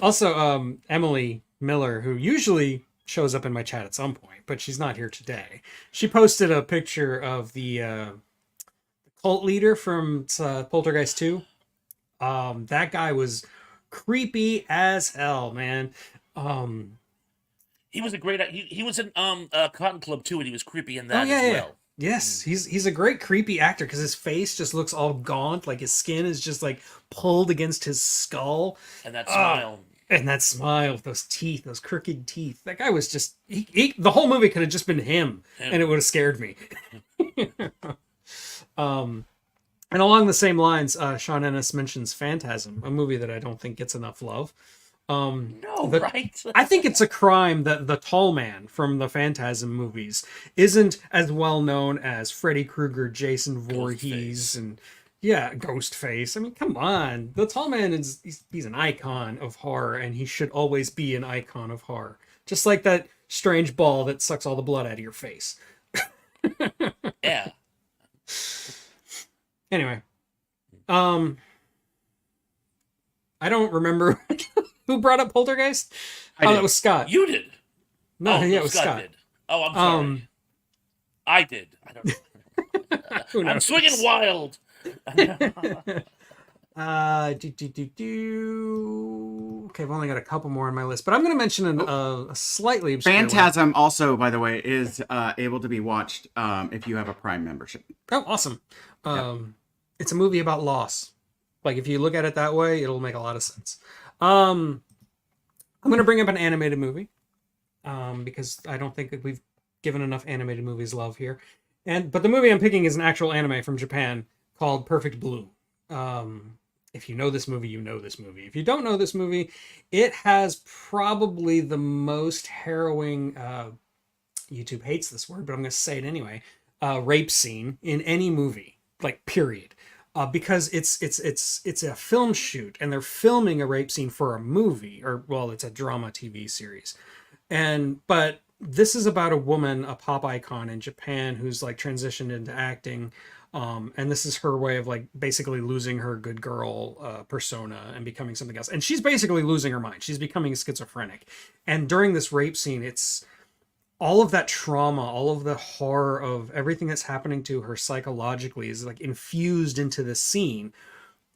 Also, Emily Miller, who usually shows up in my chat at some point, but she's not here today. She posted a picture of the cult leader from Poltergeist 2. That guy was creepy as hell, man. He was a great. He was in Cotton Club too, and he was creepy in that Oh, yeah, as yeah. well. Yes, he's a great creepy actor because his face just looks all gaunt, like his skin is just like pulled against his skull. And that smile. And that smile, those teeth, those crooked teeth. That guy was just the whole movie could have just been him, and it would have scared me. And along the same lines, Sean Ennis mentions Phantasm, a movie that I don't think gets enough love. No, the- right? I think it's a crime that the tall man from the Phantasm movies isn't as well known as Freddy Krueger, Jason Voorhees, Ghostface. and yeah, Ghostface. I mean, come on. The tall man he's an icon of horror, and he should always be an icon of horror. Just like that strange ball that sucks all the blood out of your face. Yeah. Anyway, I don't remember who brought up Poltergeist. I Oh, did. that was Scott. You did. No, Oh, yeah, it was Scott. did. Oh, I'm sorry. I did. I don't know. Who I'm knows? swinging wild. Okay, I've only got a couple more on my list, but I'm going to mention a slightly obscure one. Phantasm also, by the way, is able to be watched if you have a Prime membership. Oh, awesome. It's a movie about loss. Like, if you look at it that way, it'll make a lot of sense. I'm going to bring up an animated movie because I don't think that we've given enough animated movies love here. But the movie I'm picking is an actual anime from Japan called Perfect Blue. If you know this movie, you know this movie. If you don't know this movie, it has probably the most harrowing, YouTube hates this word, but I'm going to say it anyway, rape scene in any movie, like period. because it's a film shoot and they're filming a rape scene for a movie, or well, it's a drama TV series. But this is about a woman, a pop icon in Japan, who's like transitioned into acting. And this is her way of like basically losing her good girl persona and becoming something else. And she's basically losing her mind. She's becoming schizophrenic. And during this rape scene, it's all of that trauma, all of the horror of everything that's happening to her psychologically is like infused into the scene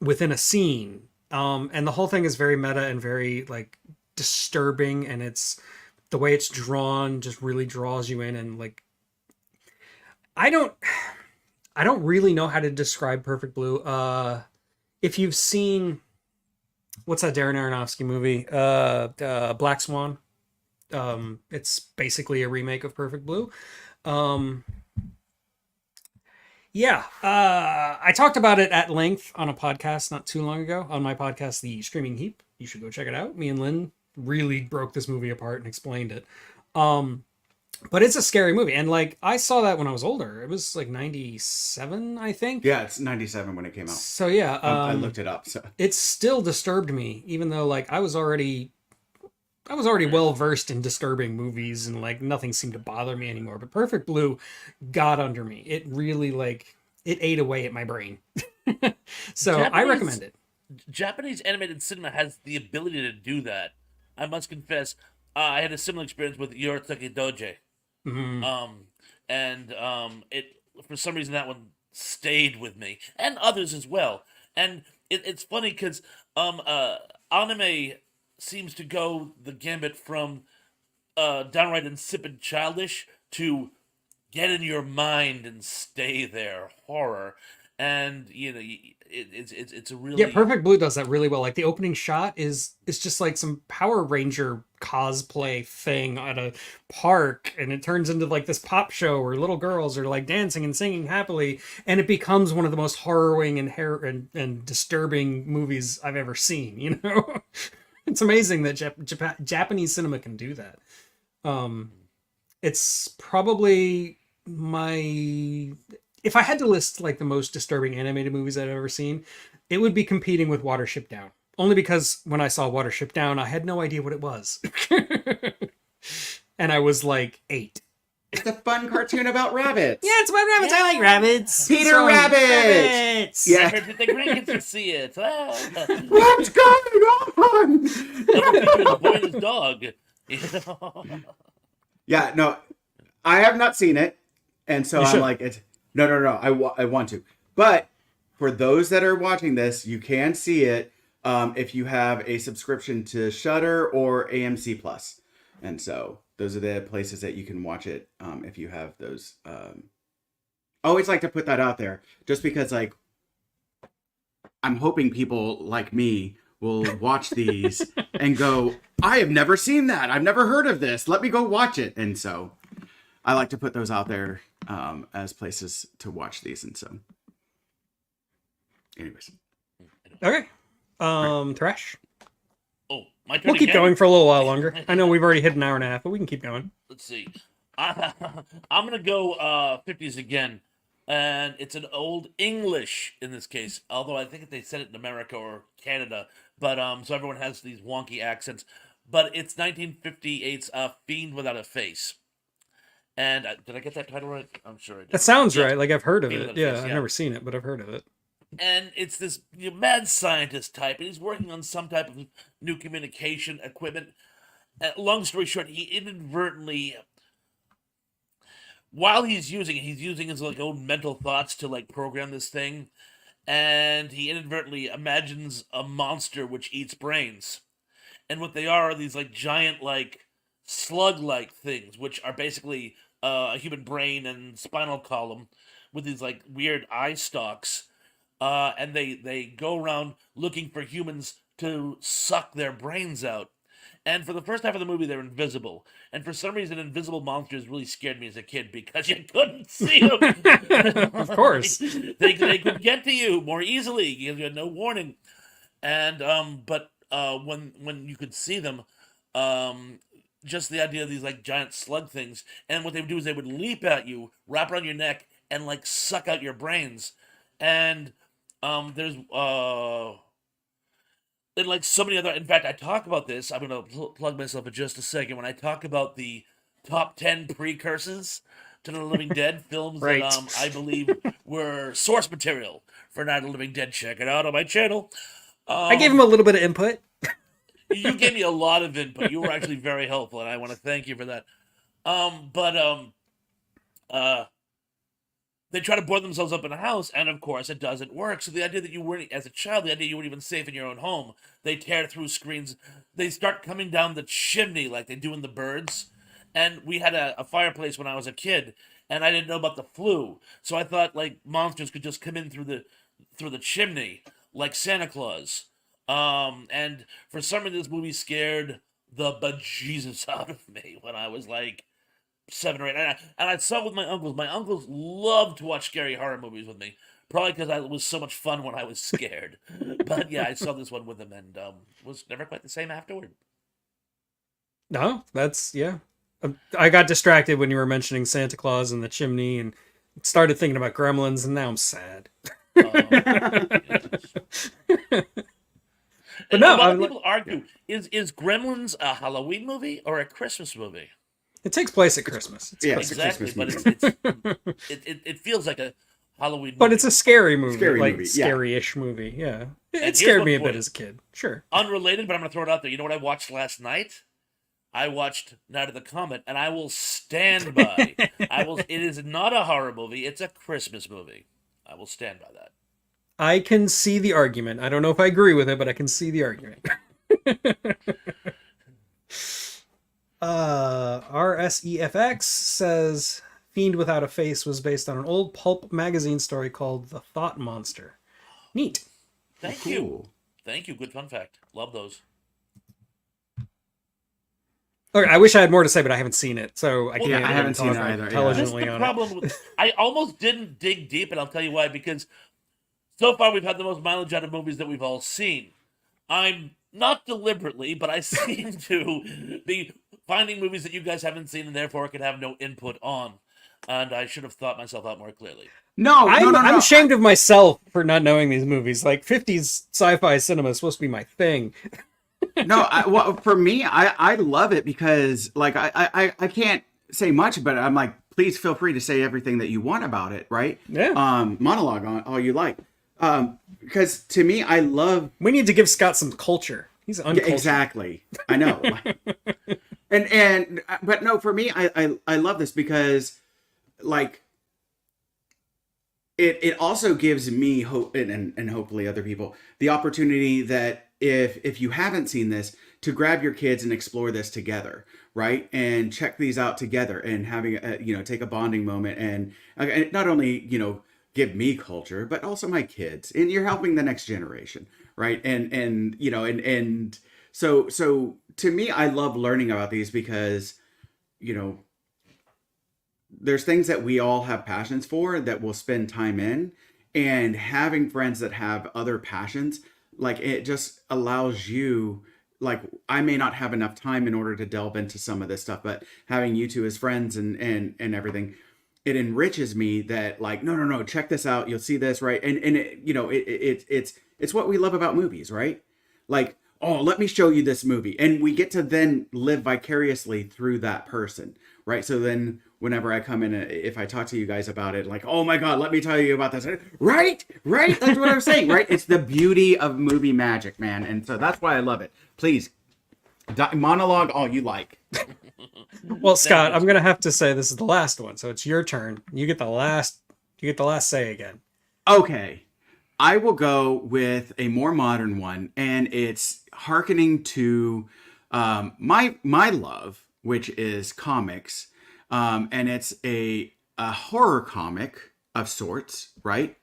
within a scene. And the whole thing is very meta and very like disturbing, and it's the way it's drawn just really draws you in. And like I don't really know how to describe Perfect Blue. If you've seen what's that Darren Aronofsky movie? Black Swan. It's basically a remake of Perfect Blue. Yeah, I talked about it at length on a podcast not too long ago, on my podcast, The Screaming Heap. You should go check it out. Me and Lynn really broke this movie apart and explained it. But it's a scary movie. And like, I saw that when I was older. It was like 97, I think. Yeah, it's 97 when it came out. So yeah, I looked it up. So it still disturbed me, even though like I was already well versed in disturbing movies and like nothing seemed to bother me anymore. But Perfect Blue got under me. It really like it ate away at my brain. So I recommend it. Japanese animated cinema has the ability to do that. I must confess, I had a similar experience with Yorotsuki Doji. It for some reason that one stayed with me, and others as well. And it's funny because anime seems to go the gambit from downright insipid childish to get in your mind and stay there horror. And you know, it's a really Perfect Blue does that really well. Like the opening shot is just like some Power Ranger cosplay thing at a park, and it turns into like this pop show where little girls are like dancing and singing happily, and it becomes one of the most harrowing and disturbing movies I've ever seen. You know, it's amazing that Japanese cinema can do that. It's probably my, if I had to list like the most disturbing animated movies I've ever seen, it would be competing with Watership Down. Only because when I saw Watership Down, I had no idea what it was. And I was like 8. it's a fun cartoon about rabbits. Yeah, it's about rabbits. I like rabbits. Peter So, Rabbit! I Rabbits. Yeah. heard that the grandkids can see it. What's going on? The boy and his dog. You know? Yeah, no, I have not seen it, and so You I'm should. like, no. I want to, but for those that are watching this, you can see it if you have a subscription to Shudder or AMC Plus, and so those are the places that you can watch it if you have those. I always like to put that out there, just because like I'm hoping people like me will watch these and go, I have never seen that. I've never heard of this. Let me go watch it. And so I like to put those out there as places to watch these. And so anyways. Okay. Trash. Oh, my turn We'll keep again? going for a little while longer. I know we've already hit an hour and a half, but we can keep going. Let's see. I'm gonna go 50s again, and it's an old English in this case. Although I think they said it in America or Canada, but so everyone has these wonky accents. But it's 1958's Fiend Without a Face. And did I get that title right? I'm sure I did. That sounds Yeah. right. Like I've heard of Fiend it. Without a Yeah, Face, I've yeah. never seen it, but I've heard of it. And it's this mad scientist type, and he's working on some type of new communication equipment. Long story short, he inadvertently, while he's using his like own mental thoughts to like program this thing, and he inadvertently imagines a monster which eats brains, and what they are these like giant like slug-like things, which are basically a human brain and spinal column with these like weird eye stalks. And they go around looking for humans to suck their brains out. And for the first half of the movie, they're invisible. And for some reason, invisible monsters really scared me as a kid because you couldn't see them. Of course. they could get to you more easily. You had no warning. And but when you could see them, just the idea of these like giant slug things, and what they would do is they would leap at you, wrap around your neck, and like suck out your brains. And There's and like so many other. In fact, I talk about this. I'm gonna plug myself in just a second when I talk about the top 10 precursors to the Living Dead films that Right. I believe were source material for Night of the Living Dead. Check it out on my channel. I gave him a little bit of input. You gave me a lot of input. You were actually very helpful, and I want to thank you for that. But uh, they try to board themselves up in a house, and of course, it doesn't work. So the idea that you weren't, as a child, the idea you weren't even safe in your own home, they tear through screens. They start coming down the chimney like they do in The Birds. And we had a fireplace when I was a kid, and I didn't know about the flue, so I thought like monsters could just come in through the chimney like Santa Claus. And for some reason, this movie scared the bejesus out of me when I was like 7 or 8. And I saw it with my uncles. My uncles loved to watch scary horror movies with me. Probably because it was so much fun when I was scared. But yeah, I saw this one with them and was never quite the same afterward. No, that's yeah. I got distracted when you were mentioning Santa Claus and the chimney, and started thinking about Gremlins, and now I'm sad. Yes. But And no, a lot I'm of like, people argue, is Gremlins a Halloween movie or a Christmas movie? it takes place at Christmas. It's Yeah, Christmas. it's a Exactly, but Christmas it feels like a Halloween movie. But it's a scary movie, Scary like movie, yeah. scary-ish movie. Yeah, it here's scared what's me a bit funny. as a kid. Sure. Unrelated, but I'm going to throw it out there. You know what I watched last night? I watched Night of the Comet, and I will stand by. It is not a horror movie. It's a Christmas movie. I will stand by that. I can see the argument. I don't know if I agree with it, but I can see the argument. RSEFX says Fiend Without a Face was based on an old pulp magazine story called The Thought Monster. Neat. Thank you. Cool. Thank you. Good fun fact. Love those. Okay, I wish I had more to say, but I haven't seen it, so I Well, can't. yeah, I haven't seen talk it either, yeah. This is intelligently the on it. problem. I almost didn't dig deep, and I'll tell you why. Because so far we've had the most mileage out of movies that we've all seen. I'm not deliberately, but I seem to be finding movies that you guys haven't seen and therefore could have no input on. And I should have thought myself out more clearly. No, I'm, no, no, I'm no. ashamed of myself for not knowing these movies. Like 50s sci-fi cinema is supposed to be my thing. No, well, for me, I love it because like I can't say much, but I'm like, please feel free to say everything that you want about it, right? Yeah. Monologue on all you like. Because to me, I love We need to give Scott some culture. He's uncultured. exactly. I know. But no, for me, I love this because like it also gives me hope and hopefully other people the opportunity that if you haven't seen this, to grab your kids and explore this together, right? And check these out together and having take a bonding moment and not only give me culture but also my kids, and you're helping the next generation, right? And so to me, I love learning about these because there's things that we all have passions for that we'll spend time in, and having friends that have other passions, like it just allows you, like I may not have enough time in order to delve into some of this stuff, but having you two as friends and everything, it enriches me that like no, check this out, you'll see this, right? And it's what we love about movies, right? Like, oh, let me show you this movie, and we get to then live vicariously through that person, right? So then whenever I come in, if I talk to you guys about it, like, oh my God, let me tell you about this, right? That's what I'm saying, right? It's the beauty of movie magic, man. And so that's why I love it. Please, monologue all you like. Well, Scott, I'm gonna have to say this is the last one, so it's your turn. You get the last say again. Okay. I will go with a more modern one, and it's hearkening to my love, which is comics, and it's a horror comic of sorts, right?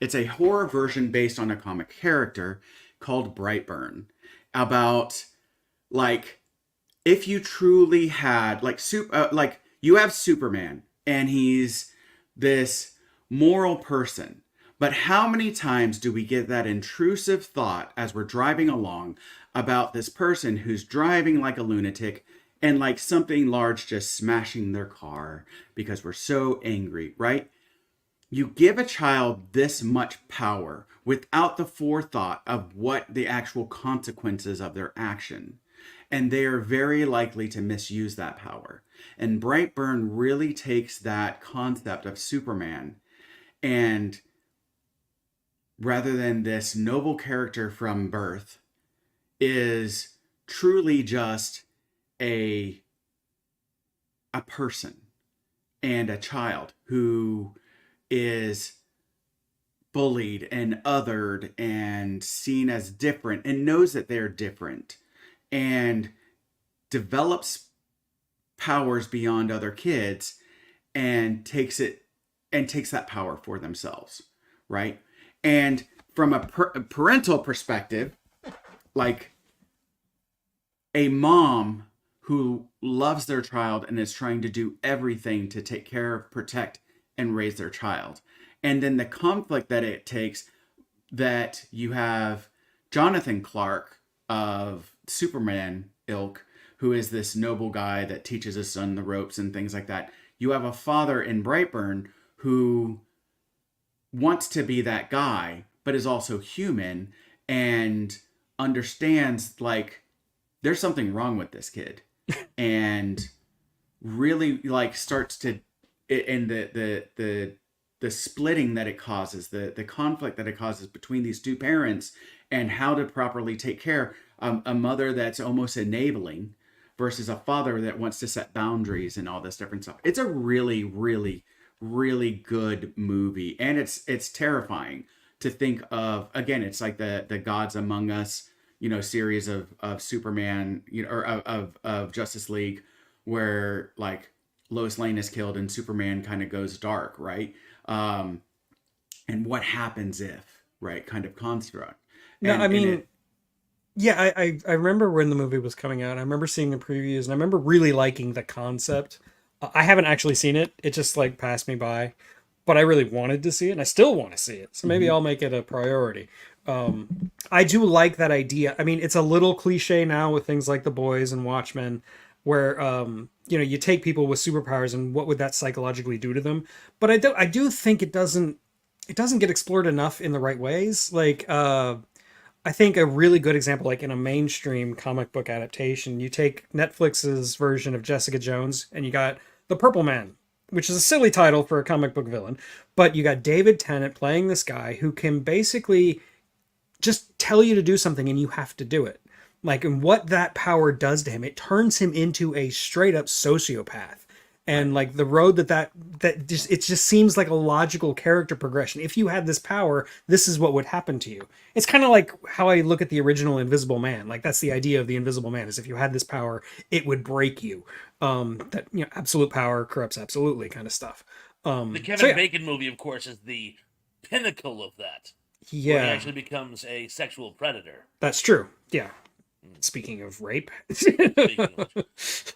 It's a horror version based on a comic character called Brightburn, about like if you truly had like you have Superman, and he's this moral person. But how many times do we get that intrusive thought as we're driving along about this person who's driving like a lunatic and like something large just smashing their car because we're so angry, right? you give a child this much power without the forethought of what the actual consequences of their action, and they are very likely to misuse that power. And Brightburn really takes that concept of Superman, and rather than this noble character from birth, is truly just a person and a child who is bullied and othered and seen as different and knows that they're different and develops powers beyond other kids and takes that power for themselves, right? And from a parental perspective, like a mom who loves their child and is trying to do everything to take care of, protect, and raise their child. And then the conflict that it takes, that you have Jonathan Clark of Superman ilk, who is this noble guy that teaches his son the ropes and things like that. You have a father in Brightburn who wants to be that guy, but is also human and understands, like, there's something wrong with this kid. And really, like, starts to, and the splitting that it causes, the conflict that it causes between these two parents, and how to properly take care, a mother that's almost enabling versus a father that wants to set boundaries and all this different stuff. It's a really, really, really good movie, and it's terrifying to think of. Again, it's like the Gods Among Us, series of Superman, or of Justice League, where like Lois Lane is killed and Superman kind of goes dark, right? And what happens if, right, kind of construct. No, And, I mean, and it, yeah, I remember when the movie was coming out. I remember seeing the previews, and I remember really liking the concept. I haven't actually seen it. It just like passed me by, but I really wanted to see it, and I still want to see it. So maybe I'll make it a priority. I do like that idea. I mean, it's a little cliche now with things like The Boys and Watchmen, where you take people with superpowers and what would that psychologically do to them. But I do think it doesn't get explored enough in the right ways. Like I think a really good example, like in a mainstream comic book adaptation, you take Netflix's version of Jessica Jones and you got The Purple Man, which is a silly title for a comic book villain, but you got David Tennant playing this guy who can basically just tell you to do something and you have to do it. Like, and what that power does to him, it turns him into a straight up sociopath. And like the road that just, it just seems like a logical character progression. If you had this power, this is what would happen to you. It's kind of like how I look at the original Invisible Man. Like that's the idea of the Invisible Man, is if you had this power, it would break you. That absolute power corrupts absolutely kind of stuff. The Kevin So yeah, Bacon movie, of course, is the pinnacle of that. Where he yeah, actually becomes a sexual predator. that's true. Yeah. Speaking of rape, Speaking of which.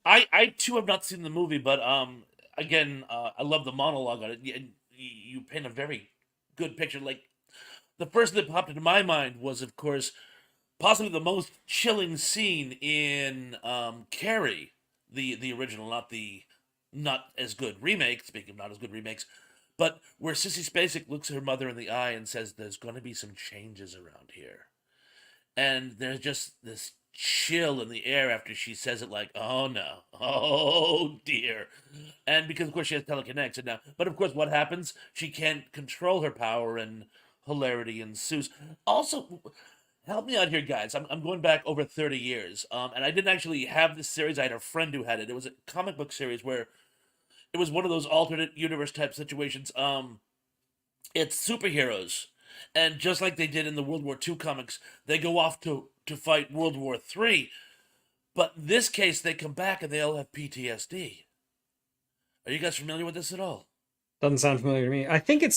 I too have not seen the movie, but again, I love the monologue on it. You paint a very good picture. Like the first that popped into my mind was, of course, possibly the most chilling scene in Carrie, the original, not as good remake. Speaking of not as good remakes, but where Sissy Spacek looks at her mother in the eye and says, "There's going to be some changes around here," and there's just this chill in the air after she says it, like, "Oh no, oh dear," and because of course she has telekinetic now. But of course, what happens? She can't control her power, and hilarity ensues. Also, help me out here, guys. I'm going back over 30 years, and I didn't actually have this series. I had a friend who had it. It was a comic book series where it was one of those alternate universe type situations. It's superheroes, and just like they did in the World War II comics, they go off to fight World War III. But in this case, they come back and they all have PTSD. Are you guys familiar with this at all? doesn't sound familiar to me. I think it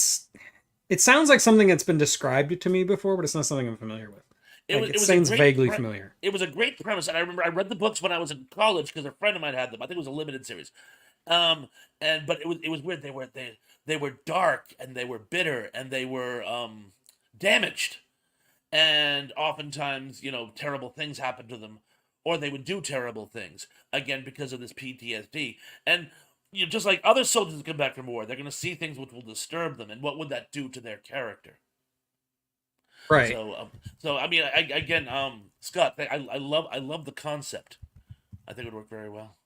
sounds like something that's been described to me before, but it's not something I'm familiar with. Like it It was a sounds great vaguely familiar. it was a great premise, and I remember I read the books when I was in college because a friend of mine had them. I think it was a limited series. Um, and but it was weird. They were dark and they were bitter and they were damaged, and oftentimes terrible things happened to them, or they would do terrible things again because of this PTSD. And just like other soldiers that come back from war, they're going to see things which will disturb them, and what would that do to their character? Right. So I mean, again, Scott, I love the concept. I think it would work very well.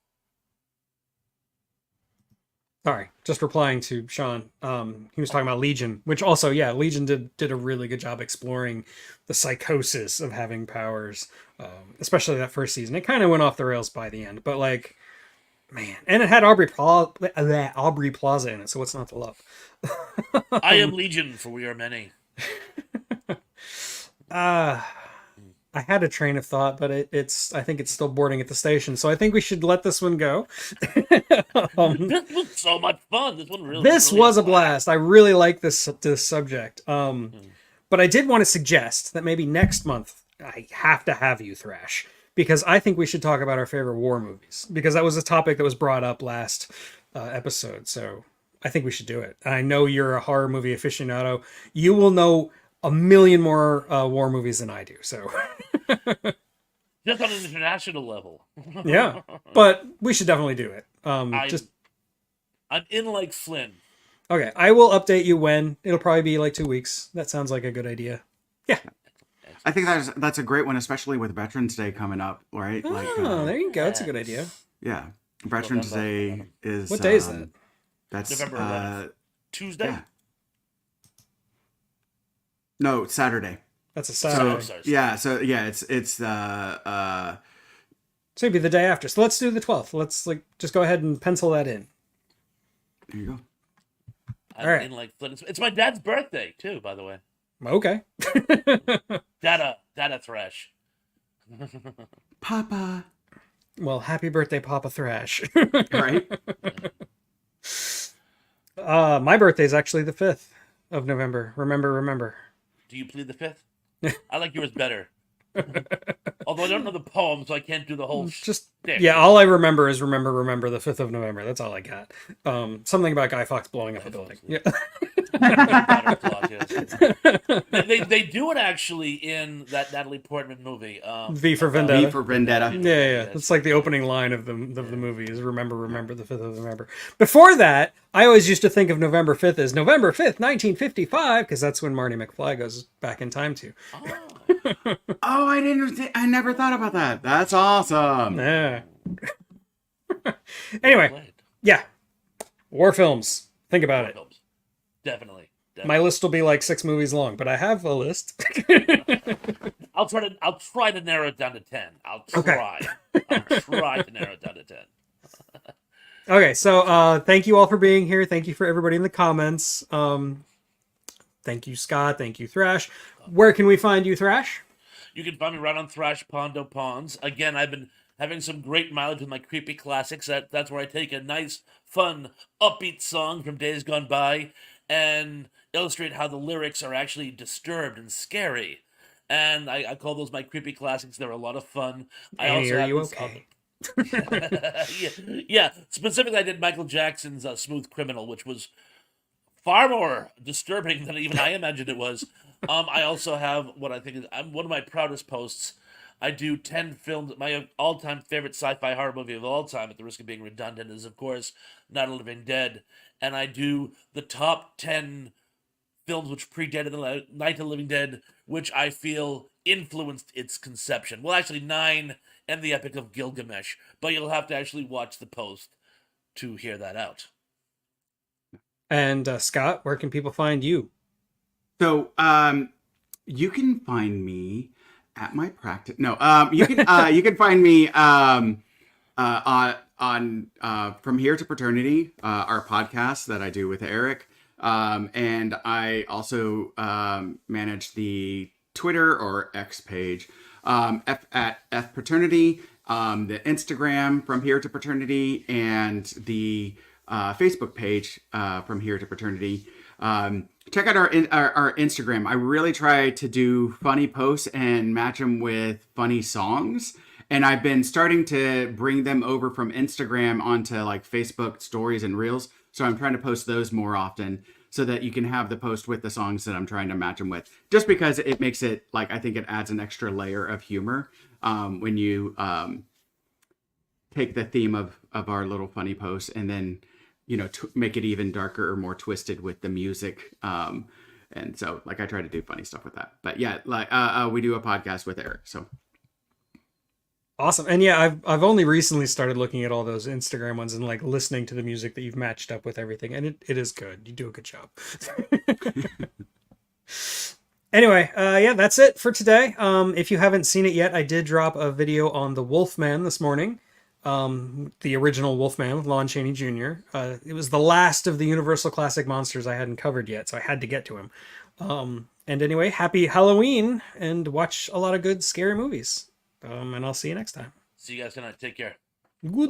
Sorry, just replying to Sean. He was talking about Legion, which also, yeah, Legion did a really good job exploring the psychosis of having powers, especially that first season. It kind of went off the rails by the end, but like, man, and it had Aubrey Plaza in it, so what's not to love? I am Legion, for we are many. I had a train of thought, but I think it's still boarding at the station, so I think we should let this one go. This was so much fun. This one really. This really was a fun. blast. I really like this subject. But I did want to suggest that maybe next month I have to have you, Thrash, because I think we should talk about our favorite war movies, because that was a topic that was brought up last episode. So I think we should do it. I know you're a horror movie aficionado. You will know a million more war movies than I do. So Just on an international level. yeah, but we should definitely do it. I'm in like Flynn. Okay, I will update you when. It'll probably be like 2 weeks. That sounds like a good idea. Yeah. I think that's a great one, especially with Veterans Day coming up, right? Oh, there you go. That's a good idea. Yeah, Veterans November. Day is What day is that? That's November 11th. Tuesday. yeah. No, Saturday. That's a So Saturday. sorry. it's So it'd be the day after. So let's do the 12th. Let's just go ahead and pencil that in. there you go. I'm All right. in like Flynn. It's my dad's birthday too, by the way. Okay. Dada Thrash. Papa. Well, happy birthday, Papa Thrash. Right? My birthday is actually the 5th of November. Remember. Do you plead the fifth? I like yours better. Although I don't know the poem, so I can't do the whole. Just shtick. yeah, all I remember is remember the 5th of November. That's all I got. Something about Guy Fawkes blowing up a building. Yeah. They do it actually in that Natalie Portman movie. V for Vendetta. V for Vendetta. Yeah. It's like the opening line of the movie is remember the 5th of November. Before that, I always used to think of November 5th as November 5th, 1955, because that's when Marty McFly goes back in time to. Oh, I never thought about that. That's awesome. Yeah. Anyway, yeah. War films. Think about it. Definitely. My list will be like 6 movies long, but I have a list. I'll try to narrow it down to 10. I'll try to narrow it down to 10. Okay, so thank you all for being here. Thank you for everybody in the comments. Thank you, Scott. Thank you, Thrash. Where can we find you, Thrash? You can find me right on Thrash Pondo Pawns. Again, I've been having some great mileage with my creepy classics. That's where I take a nice, fun, upbeat song from days gone by and illustrate how the lyrics are actually disturbed and scary. And I call those my creepy classics. They're a lot of fun. Annie, are you this okay? yeah. Specifically, I did Michael Jackson's Smooth Criminal, which was far more disturbing than even I imagined it was. I also have what I think is one of my proudest posts. I do 10 films. My all-time favorite sci-fi horror movie of all time, at the risk of being redundant, is, of course, Night of the Living Dead. And I do the top 10 films which predated the Night of the Living Dead, which I feel influenced its conception. Well, actually, 9 and the Epic of Gilgamesh. But you'll have to actually watch the post to hear that out. And Scott, where can people find you? So, you can find me at my practice. No, you can find me on From Here to Paternity, our podcast that I do with Eric, and I also manage the Twitter or X page at F Paternity, the Instagram From Here to Paternity, and the Facebook page From Here to Paternity. Check out our Instagram. I really try to do funny posts and match them with funny songs. And I've been starting to bring them over from Instagram onto like Facebook stories and reels. So I'm trying to post those more often so that you can have the post with the songs that I'm trying to match them with. Just because it makes it like, I think it adds an extra layer of humor when you take the theme of our little funny posts and then make it even darker or more twisted with the music. And so like I try to do funny stuff with that. But yeah, like we do a podcast with Eric. So Awesome. And yeah, I've only recently started looking at all those Instagram ones and like listening to the music that you've matched up with everything, and it is good. You do a good job. Anyway, yeah, that's it for today. If you haven't seen it yet, I did drop a video on the Wolfman this morning. The original Wolfman with Lon Chaney Jr. It was the last of the Universal Classic monsters I hadn't covered yet, so I had to get to him. And anyway, happy Halloween, and watch a lot of good scary movies. And I'll see you next time. See you guys tonight. Take care. Good.